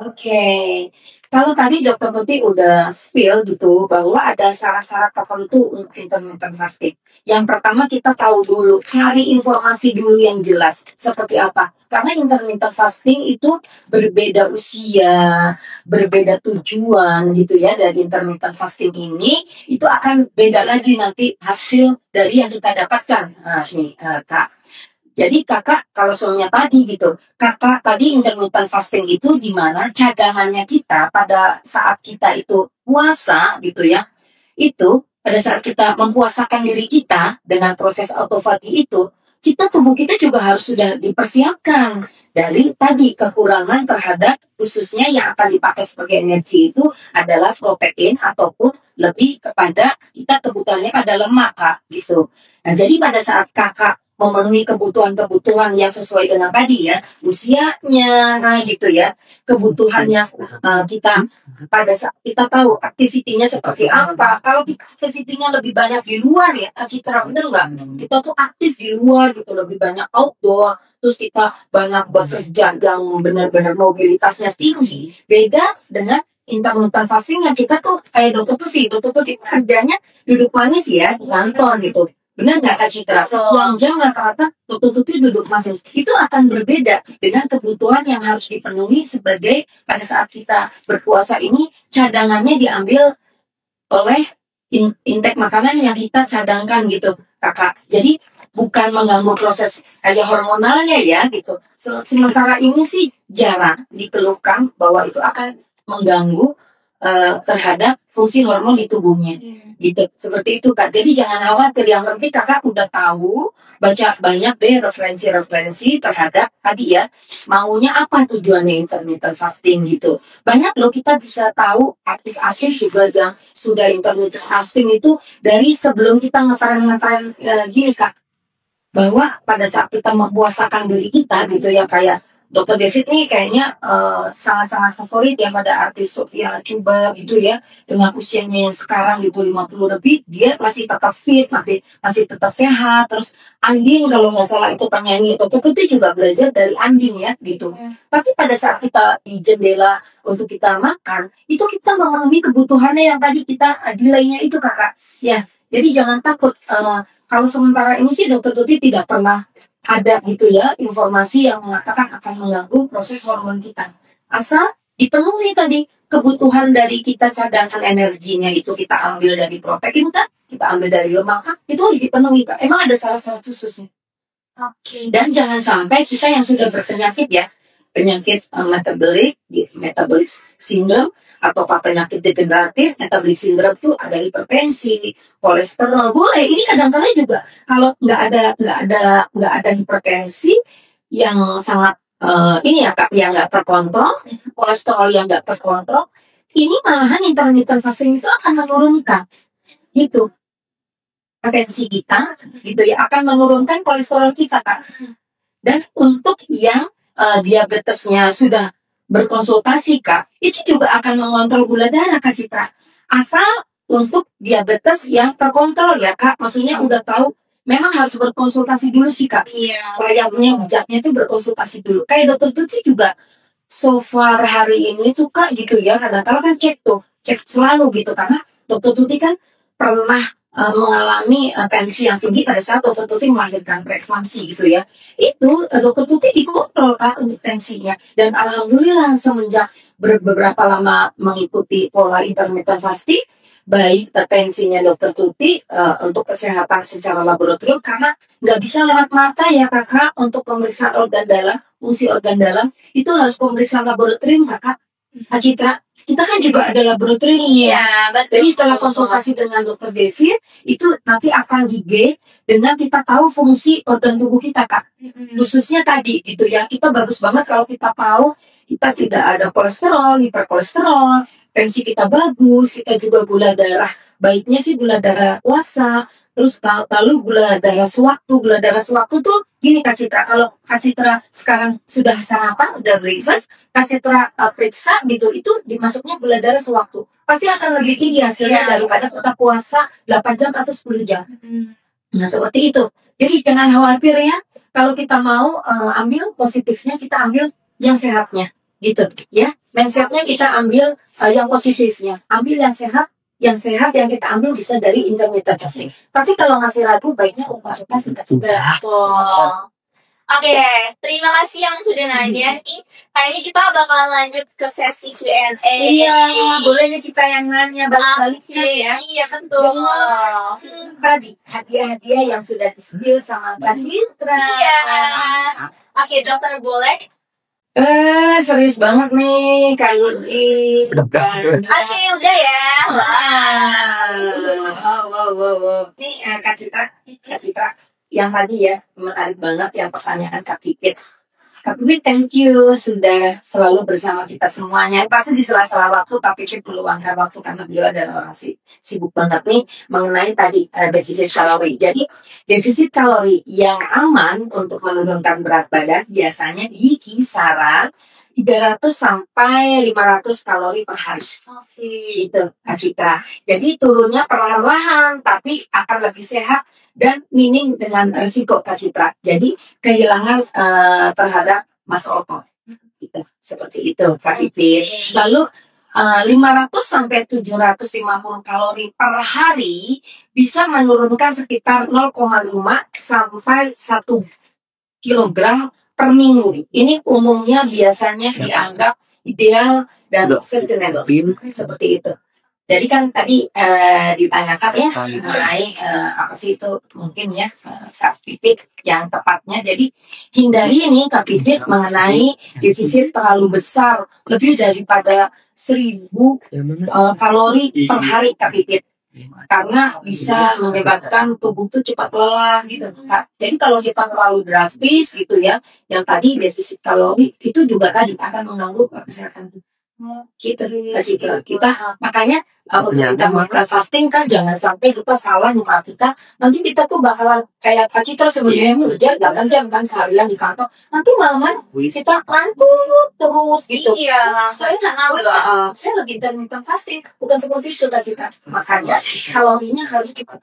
Oke. Kalau tadi Dokter Tuti udah spill gitu bahwa ada syarat-syarat tertentu untuk intermittent fasting. Yang pertama kita tahu dulu, cari informasi dulu yang jelas. Seperti apa? Karena intermittent fasting itu berbeda usia, berbeda tujuan gitu ya dari intermittent fasting ini. Itu akan beda lagi nanti hasil dari yang kita dapatkan. Nah, nih Kak. Jadi kakak, kalau soalnya tadi gitu, kakak tadi intermittent fasting itu di mana cadangannya kita pada saat kita itu puasa gitu ya, itu pada saat kita mempuasakan diri kita dengan proses autofagi itu, tubuh kita juga harus sudah dipersiapkan dari tadi kekurangan terhadap khususnya yang akan dipakai sebagai energi itu adalah protein ataupun lebih kepada kita kebutuhannya pada lemak Kak gitu. Nah jadi pada saat kakak memenuhi kebutuhan-kebutuhan yang sesuai dengan tadi ya, usianya gitu ya, kebutuhannya kita pada saat kita tahu aktivitinya seperti apa. Kalau aktivitinya lebih banyak di luar ya, Citra bener nggak? Kita tuh aktif di luar gitu, lebih banyak outdoor, terus kita banyak bekerja yang benar-benar mobilitasnya tinggi, beda dengan intermittent fasting yang kita tuh kayak dokter tuh kerjanya duduk manis ya, ngantor gitu. Benar nggak Kak Citra? Sekian jam rata-rata tutup duduk manis. Itu akan berbeda dengan kebutuhan yang harus dipenuhi sebagai pada saat kita berpuasa ini cadangannya diambil oleh intake makanan yang kita cadangkan gitu. kakak. Jadi bukan mengganggu proses kayak hormonalnya ya gitu. Sementara ini sih jarang dikeluhkan bahwa itu akan mengganggu terhadap fungsi hormon di tubuhnya gitu. Seperti itu Kak. Jadi jangan khawatir, yang penting kakak udah tahu, baca banyak deh referensi-referensi terhadap tadi ya, maunya apa tujuannya intermittent fasting gitu. Banyak loh kita bisa tahu artis-artis juga yang sudah intermittent fasting itu dari sebelum kita ngetren gini Kak, bahwa pada saat kita mempuasakan diri kita gitu ya, kayak Dr. David nih kayaknya sangat-sangat favorit ya pada artis Sofia Lachuba gitu ya, dengan usianya yang sekarang gitu 50 lebih, dia masih tetap fit, masih tetap sehat. Terus Andin kalau nggak salah itu penyanyi Toto itu juga belajar dari Andin ya gitu. Tapi pada saat kita di jendela untuk kita makan, itu kita memenuhi kebutuhannya yang tadi kita delaynya itu kakak ya. Jadi jangan takut. Kalau sementara ini sih Dokter Tuti tidak pernah ada gitu ya informasi yang mengatakan akan mengganggu proses hormon kita. Asal dipenuhi tadi kebutuhan dari kita, cadangan energinya itu kita ambil dari protein kan, kita ambil dari lemak kan, itu harus dipenuhi Kak. Emang ada salah-salah khususnya. Oke. Dan jangan sampai kita yang sudah berpenyakit ya, penyakit metabolic syndrome atau penyakit degeneratif. Metabolic syndrome itu ada hipertensi, kolesterol, boleh. Ini kadang-kadang juga kalau nggak ada hipertensi yang sangat ini ya Kak, yang nggak terkontrol, kolesterol yang nggak terkontrol, ini malahan intermittent fasting itu akan menurunkan gitu tensi kita gitu ya, akan menurunkan kolesterol kita Kak. Dan untuk yang diabetesnya sudah berkonsultasi Kak, itu juga akan mengontrol gula darah Kak Citra. Asal untuk diabetes yang terkontrol ya Kak, maksudnya udah tahu, memang harus berkonsultasi dulu sih Kak. Iya. Layaknya bijaknya itu berkonsultasi dulu. Kayak Dokter Tuti juga so far hari ini tuh Kak gitu ya, kadang-kadang kan cek selalu gitu, karena Dokter Tuti kan pernah mengalami tensi yang tinggi pada saat Dokter Tuti melahirkan preeklamsi gitu ya. Itu Dokter Tuti dikontrol Kak untuk tensinya, dan alhamdulillah semenjak beberapa lama mengikuti pola intermittent fasting, baik tensinya Dokter Tuti untuk kesehatan secara laboratorium, karena nggak bisa lewat mata ya kakak. Untuk pemeriksaan organ dalam, fungsi organ dalam itu harus pemeriksaan laboratorium kakak. Kak Citra, kita kan juga ada laboratorium ya. Jadi setelah konsultasi dengan Dokter David, itu nanti akan digate dengan kita tahu fungsi organ tubuh kita Kak. Khususnya tadi gitu ya, kita bagus banget kalau kita tahu kita tidak ada kolesterol, hiperkolesterol, tensi kita bagus, kita juga gula darah, baiknya sih gula darah puasa, terus lalu gula darah sewaktu tuh gini Kak Citra, kalau Kak Citra sekarang sudah sarapan, udah breakfast, Kak Citra periksa gitu, itu dimasuknya gula darah sewaktu, pasti akan lebih tinggi hasilnya daripada kita puasa 8 jam atau 10 jam. Nah seperti itu, jadi jangan khawatir ya, kalau kita mau ambil positifnya, kita ambil yang sehatnya gitu ya, mindsetnya kita ambil yang positifnya, ambil yang sehat yang kita ambil bisa dari intermittent fasting. Tapi kalau ngasih ragu, baiknya konsultasi Kak Citra. Oke, terima kasih yang sudah nanya nih. Kayaknya kita bakalan lanjut ke sesi Q&A. Iya, bolehnya kita yang nanya balik-baliknya ya. Iya, betul. Tadi hadiah-hadiah yang sudah di-spill sama Kak Citra. Iya. Oke, dokter boleh. Serius banget nih Kak Yudi. Oke, udah ya. Wow. Nih Kak Citra, yang tadi ya menarik banget yang pertanyaan Kak Pipit. Kak Pipit, thank you sudah selalu bersama kita semuanya. Pasti di sela-sela waktu Kak Pipit meluangkan waktu karena beliau adalah orang sibuk banget nih mengenai tadi defisit kalori. Jadi defisit kalori yang aman untuk menurunkan berat badan biasanya di kisaran 300 sampai 500 kalori per hari. Oke, itu Kak Citra. Jadi turunnya perlahan-lahan tapi akan lebih sehat dan minim dengan risiko Kak Citra. Jadi kehilangan terhadap massa otot. Gitu. Seperti itu Kak Pipit. Lalu 500 sampai 750 kalori per hari bisa menurunkan sekitar 0,5 sampai 1 kilogram per minggu. Ini umumnya biasanya dianggap ideal dan sustainable. Seperti itu. Jadi kan tadi ditanyakan ya mengenai apa sih itu mungkin ya Kak Pipit yang tepatnya. Jadi hindari nih Kak Pipit mengenai defisit terlalu besar lebih daripada 1000 kalori per hari Kak Pipit. Karena bisa menyebabkan tubuh tuh cepat lelah gitu Kak. Jadi kalau kita terlalu drastis gitu ya, yang tadi defisit kalori itu juga tadi akan mengganggu kesehatan gitu kita makanya kalau kita melakukan fasting kan jangan sampai kita salah kita nanti kita tuh bakalan kayak Kak Citra sebenarnya kerja 8 jam kan seharian di kantor nanti malaman kita ngantuk terus gitu saya nggak ngalir saya lagi intermittent fasting bukan seperti itu Kak Citra makanya kalorinya harus cepat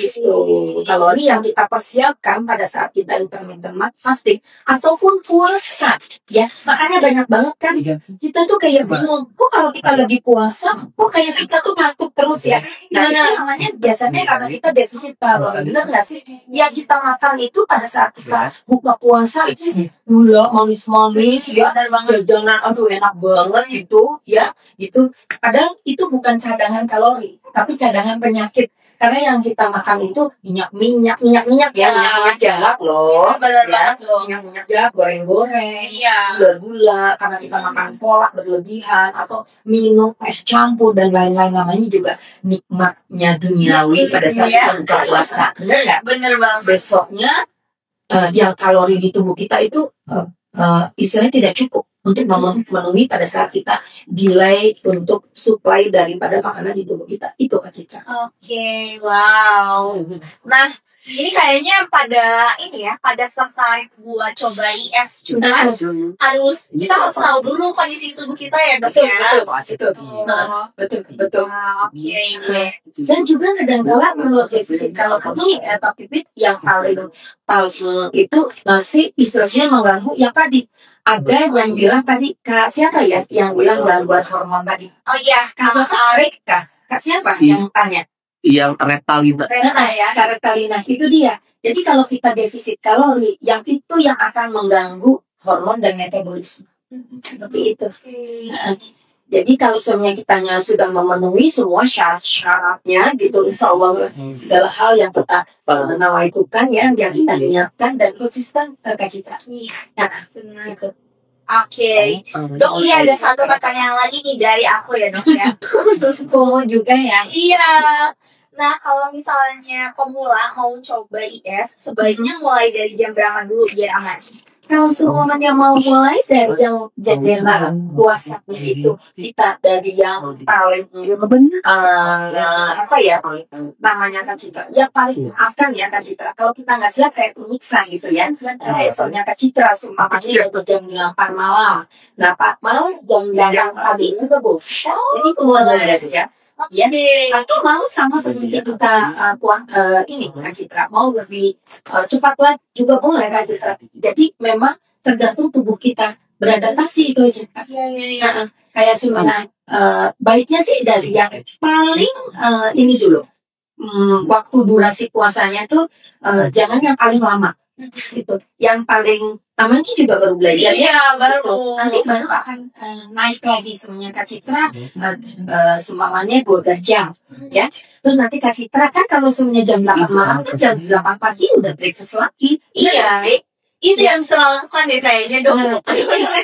gitu kalori yang kita persiapkan pada saat kita intermittent fasting ataupun puasa ya makanya banyak banget kan kita tuh kayak bingung kok kalau kita lagi puasa kok kayak kita tuh ngantuk terus ya nah itu namanya biasanya karena kita defisit kalori bener nggak sih ya kita makan itu pada saat kita buka puasa itu gula manis-manis ya jajanan aduh enak banget gitu ya gitu padahal itu bukan cadangan kalori tapi cadangan penyakit karena yang kita makan itu minyak jahat loh minyak jahat goreng-goreng gula karena kita makan kolak berlebihan atau minum es campur dan lain-lain namanya juga nikmatnya duniawi pada saat kita buka puasa bener nggak? Bener banget besoknya yang kalori di tubuh kita itu istilahnya tidak cukup untuk memenuhi pada saat kita delay untuk supply daripada makanan di tubuh kita itu Kak Citra. Oke, wow. Nah, ini kayaknya pada tertarik buat coba IF cuman harus kita harus tahu dulu kondisi tubuh kita ya dok ya. Betul. Oke. Dan juga kadang-kala menurut defisit kalori Kak Pipit yang paling itu nasi istilahnya mengganggu yang tadi ada yang bilang tadi Kak siapa ya yang bilang gangguan hormon tadi? Oh iya, Kak Arik Kak siapa yang tanya? Yang Retalina. Kak Retalina itu dia. Jadi kalau kita defisit kalori, yang itu yang akan mengganggu hormon dan metabolisme. Seperti itu. Jadi kalau semuanya kitanya sudah memenuhi semua syarat-syaratnya gitu, insya Allah segala hal yang kita nawaitukan ya, yang kita niatkan dan konsisten Kak Citra. Nah, itu. Oke, dok ini ada satu pertanyaan lagi nih dari aku ya dok ya. FOMO juga ya. Iya. Nah kalau misalnya pemula mau coba IF, sebaiknya mulai dari jam berapa dulu biar aman? Kalau semuanya mau mulai dari yang jendela puasanya itu kita dari yang paling apa ya namanya Kak Citra yang paling akan ya Kak Citra kalau kita nggak siap kayak penyiksa gitu ya soalnya Kak Citra sumpahnya itu jam 8 malam jam 8 pagi itu bagus jadi keluar dari saja ya, atau mau sama seperti kita ini Kak Citra mau lebih cepat lah juga boleh Kak Citra. Jadi memang tergantung tubuh kita beradaptasi itu aja. Kayak sebenarnya baiknya sih dari yang paling ini dulu. Waktu durasi puasanya tuh jangan yang paling lama. Gitu. Yang paling namanya juga baru belajar baru nanti baru akan naik lagi semuanya Kak Citra sumbangannya 12 jam ya terus nanti Kak Citra kan kalau semuanya jam 8 malam kan jam 8 pagi udah breakfast lagi sih itu yang selalu lakukan deh kayaknya dong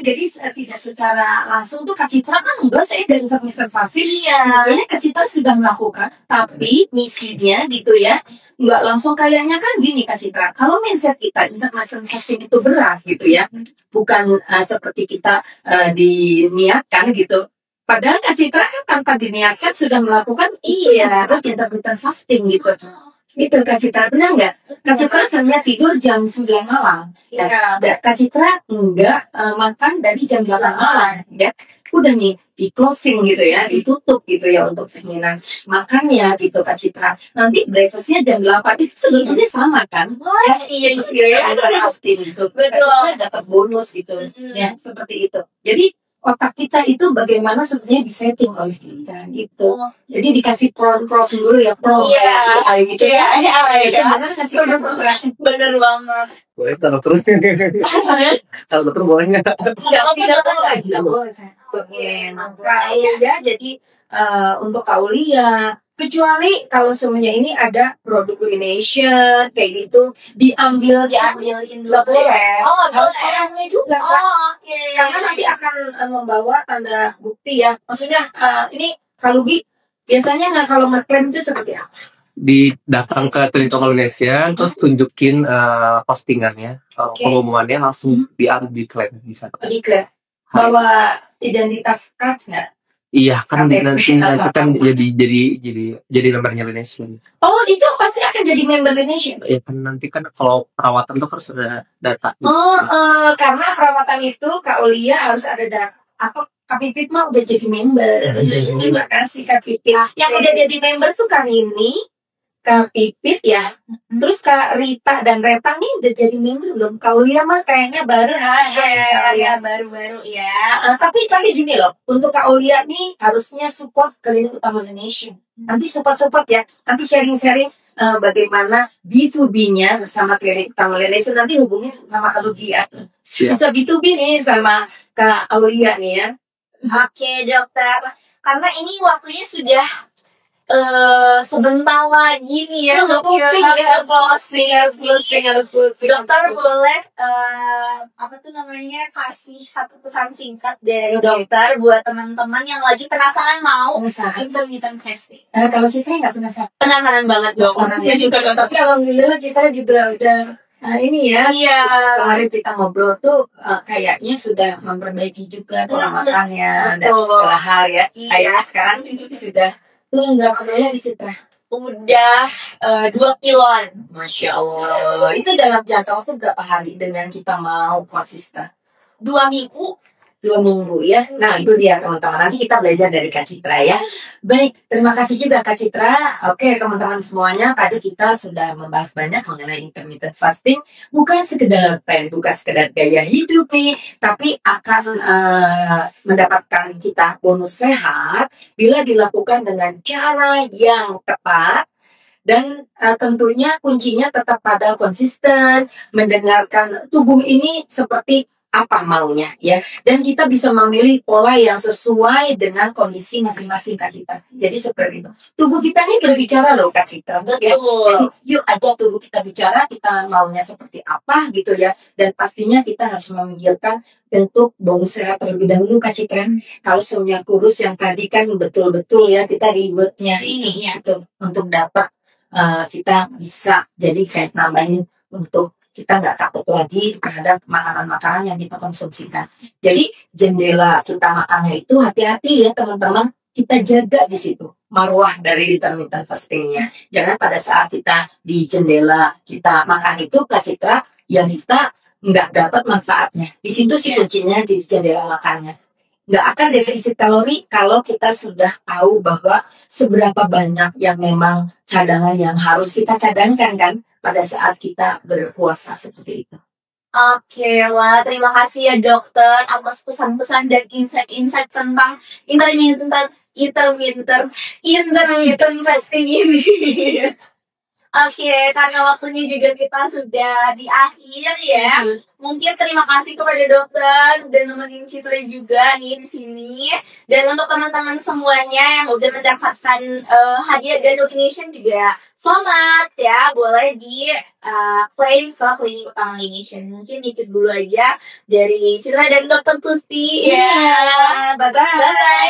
jadi tidak secara langsung tuh Kak Citra kan enggak saya dari intermittent fasting sebenarnya Kak Citra sudah melakukan tapi misinya gitu ya nggak langsung kayaknya kan gini Kak Citra kalau mindset kita intermittent fasting itu berat gitu ya bukan seperti kita diniatkan gitu padahal Kak Citra kan tanpa diniatkan sudah melakukan intermittent fasting gitu itu Kak Citra benar nggak? Kak Citra sebenarnya tidur jam 9 malam Kak Citra enggak makan dari jam 8 malam ya udah nih di closing gitu ya ditutup gitu ya untuk keinginan makannya gitu Kak Citra nanti breakfastnya jam 8 itu sebenarnya sama kan pasti gitu betul dapat bonus gitu ya seperti itu jadi otak kita itu bagaimana sebenarnya disetting oleh kita gitu. Jadi dikasih pro dulu ya gitu ya. Benar kasih bener banget. Boleh kalau terus. Kalau betul boleh nggak? Tidak boleh. Maka ya jadi untuk Aulia, kecuali kalau semuanya ini ada produk lamination kayak gitu diambilin dulu nggak boleh, Oh, nggak harus boleh. orangnya juga Kak. Oke. Karena nanti akan membawa tanda bukti ya. Maksudnya ini kalau biasanya nggak kalau ngeklaim itu seperti apa? Datang ke klinik Indonesia terus tunjukin postingannya, pengumumannya langsung diklaim di sana. Diklaim bawa identitas khas nggak? Iya kan KTP nanti kan jadi nomornya Indonesia. Oh itu pasti akan jadi member Indonesia. Ya kan nanti kan kalau perawatan tuh harus ada data. Karena perawatan itu Kak Aulia harus ada data. Atau Kak Pipit mah udah jadi member. Terima kasih Kak Pipit. Yang udah jadi member tuh Kak Rini, Kak Pipit ya. Terus Kak Rita dan Retang nih udah jadi member belum? Kak Aulia mah kayaknya baru. Ya baru-baru ya. Tapi gini loh, untuk Kak Aulia nih harusnya support Klinik Utama Indonesia. Nanti support ya, nanti sharing-sharing bagaimana B2B-nya bersama Klinik Utama Indonesia. Nanti hubungin sama Kak Lugi ya. Bisa B2B nih sama Kak Aulia nih ya. Oke dokter, karena ini waktunya sudah sebentar lagi nih ya. Harus closing. Dokter boleh kasih satu pesan singkat dari dokter buat teman-teman yang lagi penasaran mau intermittent fasting. Kalau Citra nggak penasaran. Penasaran banget dong. Tapi alhamdulillah Citra juga udah ini ya. Iya. Kemarin kita ngobrol tuh kayaknya sudah memperbaiki juga pola makannya dan segala hal ya. Akhirnya sekarang sudah turun berapa kilo di Citra? Udah 2 kiloan. Masya Allah. Itu dalam jangka waktu berapa hari dengan kita mau konsisten? 2 minggu. 2 minggu ya. Nah itu dia teman-teman. Nanti kita belajar dari Kak Citra ya. Baik, terima kasih juga Kak Citra. Oke teman-teman semuanya, tadi kita sudah membahas banyak mengenai intermittent fasting. Bukan sekedar tren, bukan sekedar gaya hidup nih, tapi akan mendapatkan kita bonus sehat bila dilakukan dengan cara yang tepat. Dan tentunya kuncinya tetap pada konsisten, mendengarkan tubuh ini seperti apa maunya ya, dan kita bisa memilih pola yang sesuai dengan kondisi masing-masing Kak Citra. Jadi seperti itu. Tubuh kita ini berbicara loh Kak Citra. Ya. Jadi yuk aja tubuh kita bicara, kita maunya seperti apa gitu ya. Dan pastinya kita harus memikirkan bentuk bonus sehat terlebih dahulu Kak Citra. Kalau semuanya kurus yang tadi kan betul-betul ya kita ribetnya ini ya untuk dapat kita bisa jadi kayak nambahin untuk kita nggak takut lagi terhadap makanan-makanan yang kita konsumsikan. Jadi jendela kita makannya itu hati-hati ya teman-teman. Kita jaga di situ marwah dari intermittent fastingnya. Jangan pada saat kita di jendela kita makan itu Kak Citra yang kita nggak dapat manfaatnya. Di situ sih kuncinya di jendela makannya. Nggak akan defisit kalori kalau kita sudah tahu bahwa seberapa banyak yang memang cadangan yang harus kita cadangkan kan pada saat kita berpuasa seperti itu. Oke, wah terima kasih ya dokter atas pesan-pesan dan insight-insight tentang intermittent fasting ini. Oke, karena waktunya juga kita sudah di akhir ya. Mungkin terima kasih kepada dokter dan nemenin Citra juga nih di sini. Dan untuk teman-teman semuanya yang udah mendapatkan hadiah dari Nutrition juga selamat ya. Boleh di claim ke Klinik Utama Indonesia. Mungkin itu dulu aja dari Citra dan Dokter Tuti. Ya, bye-bye.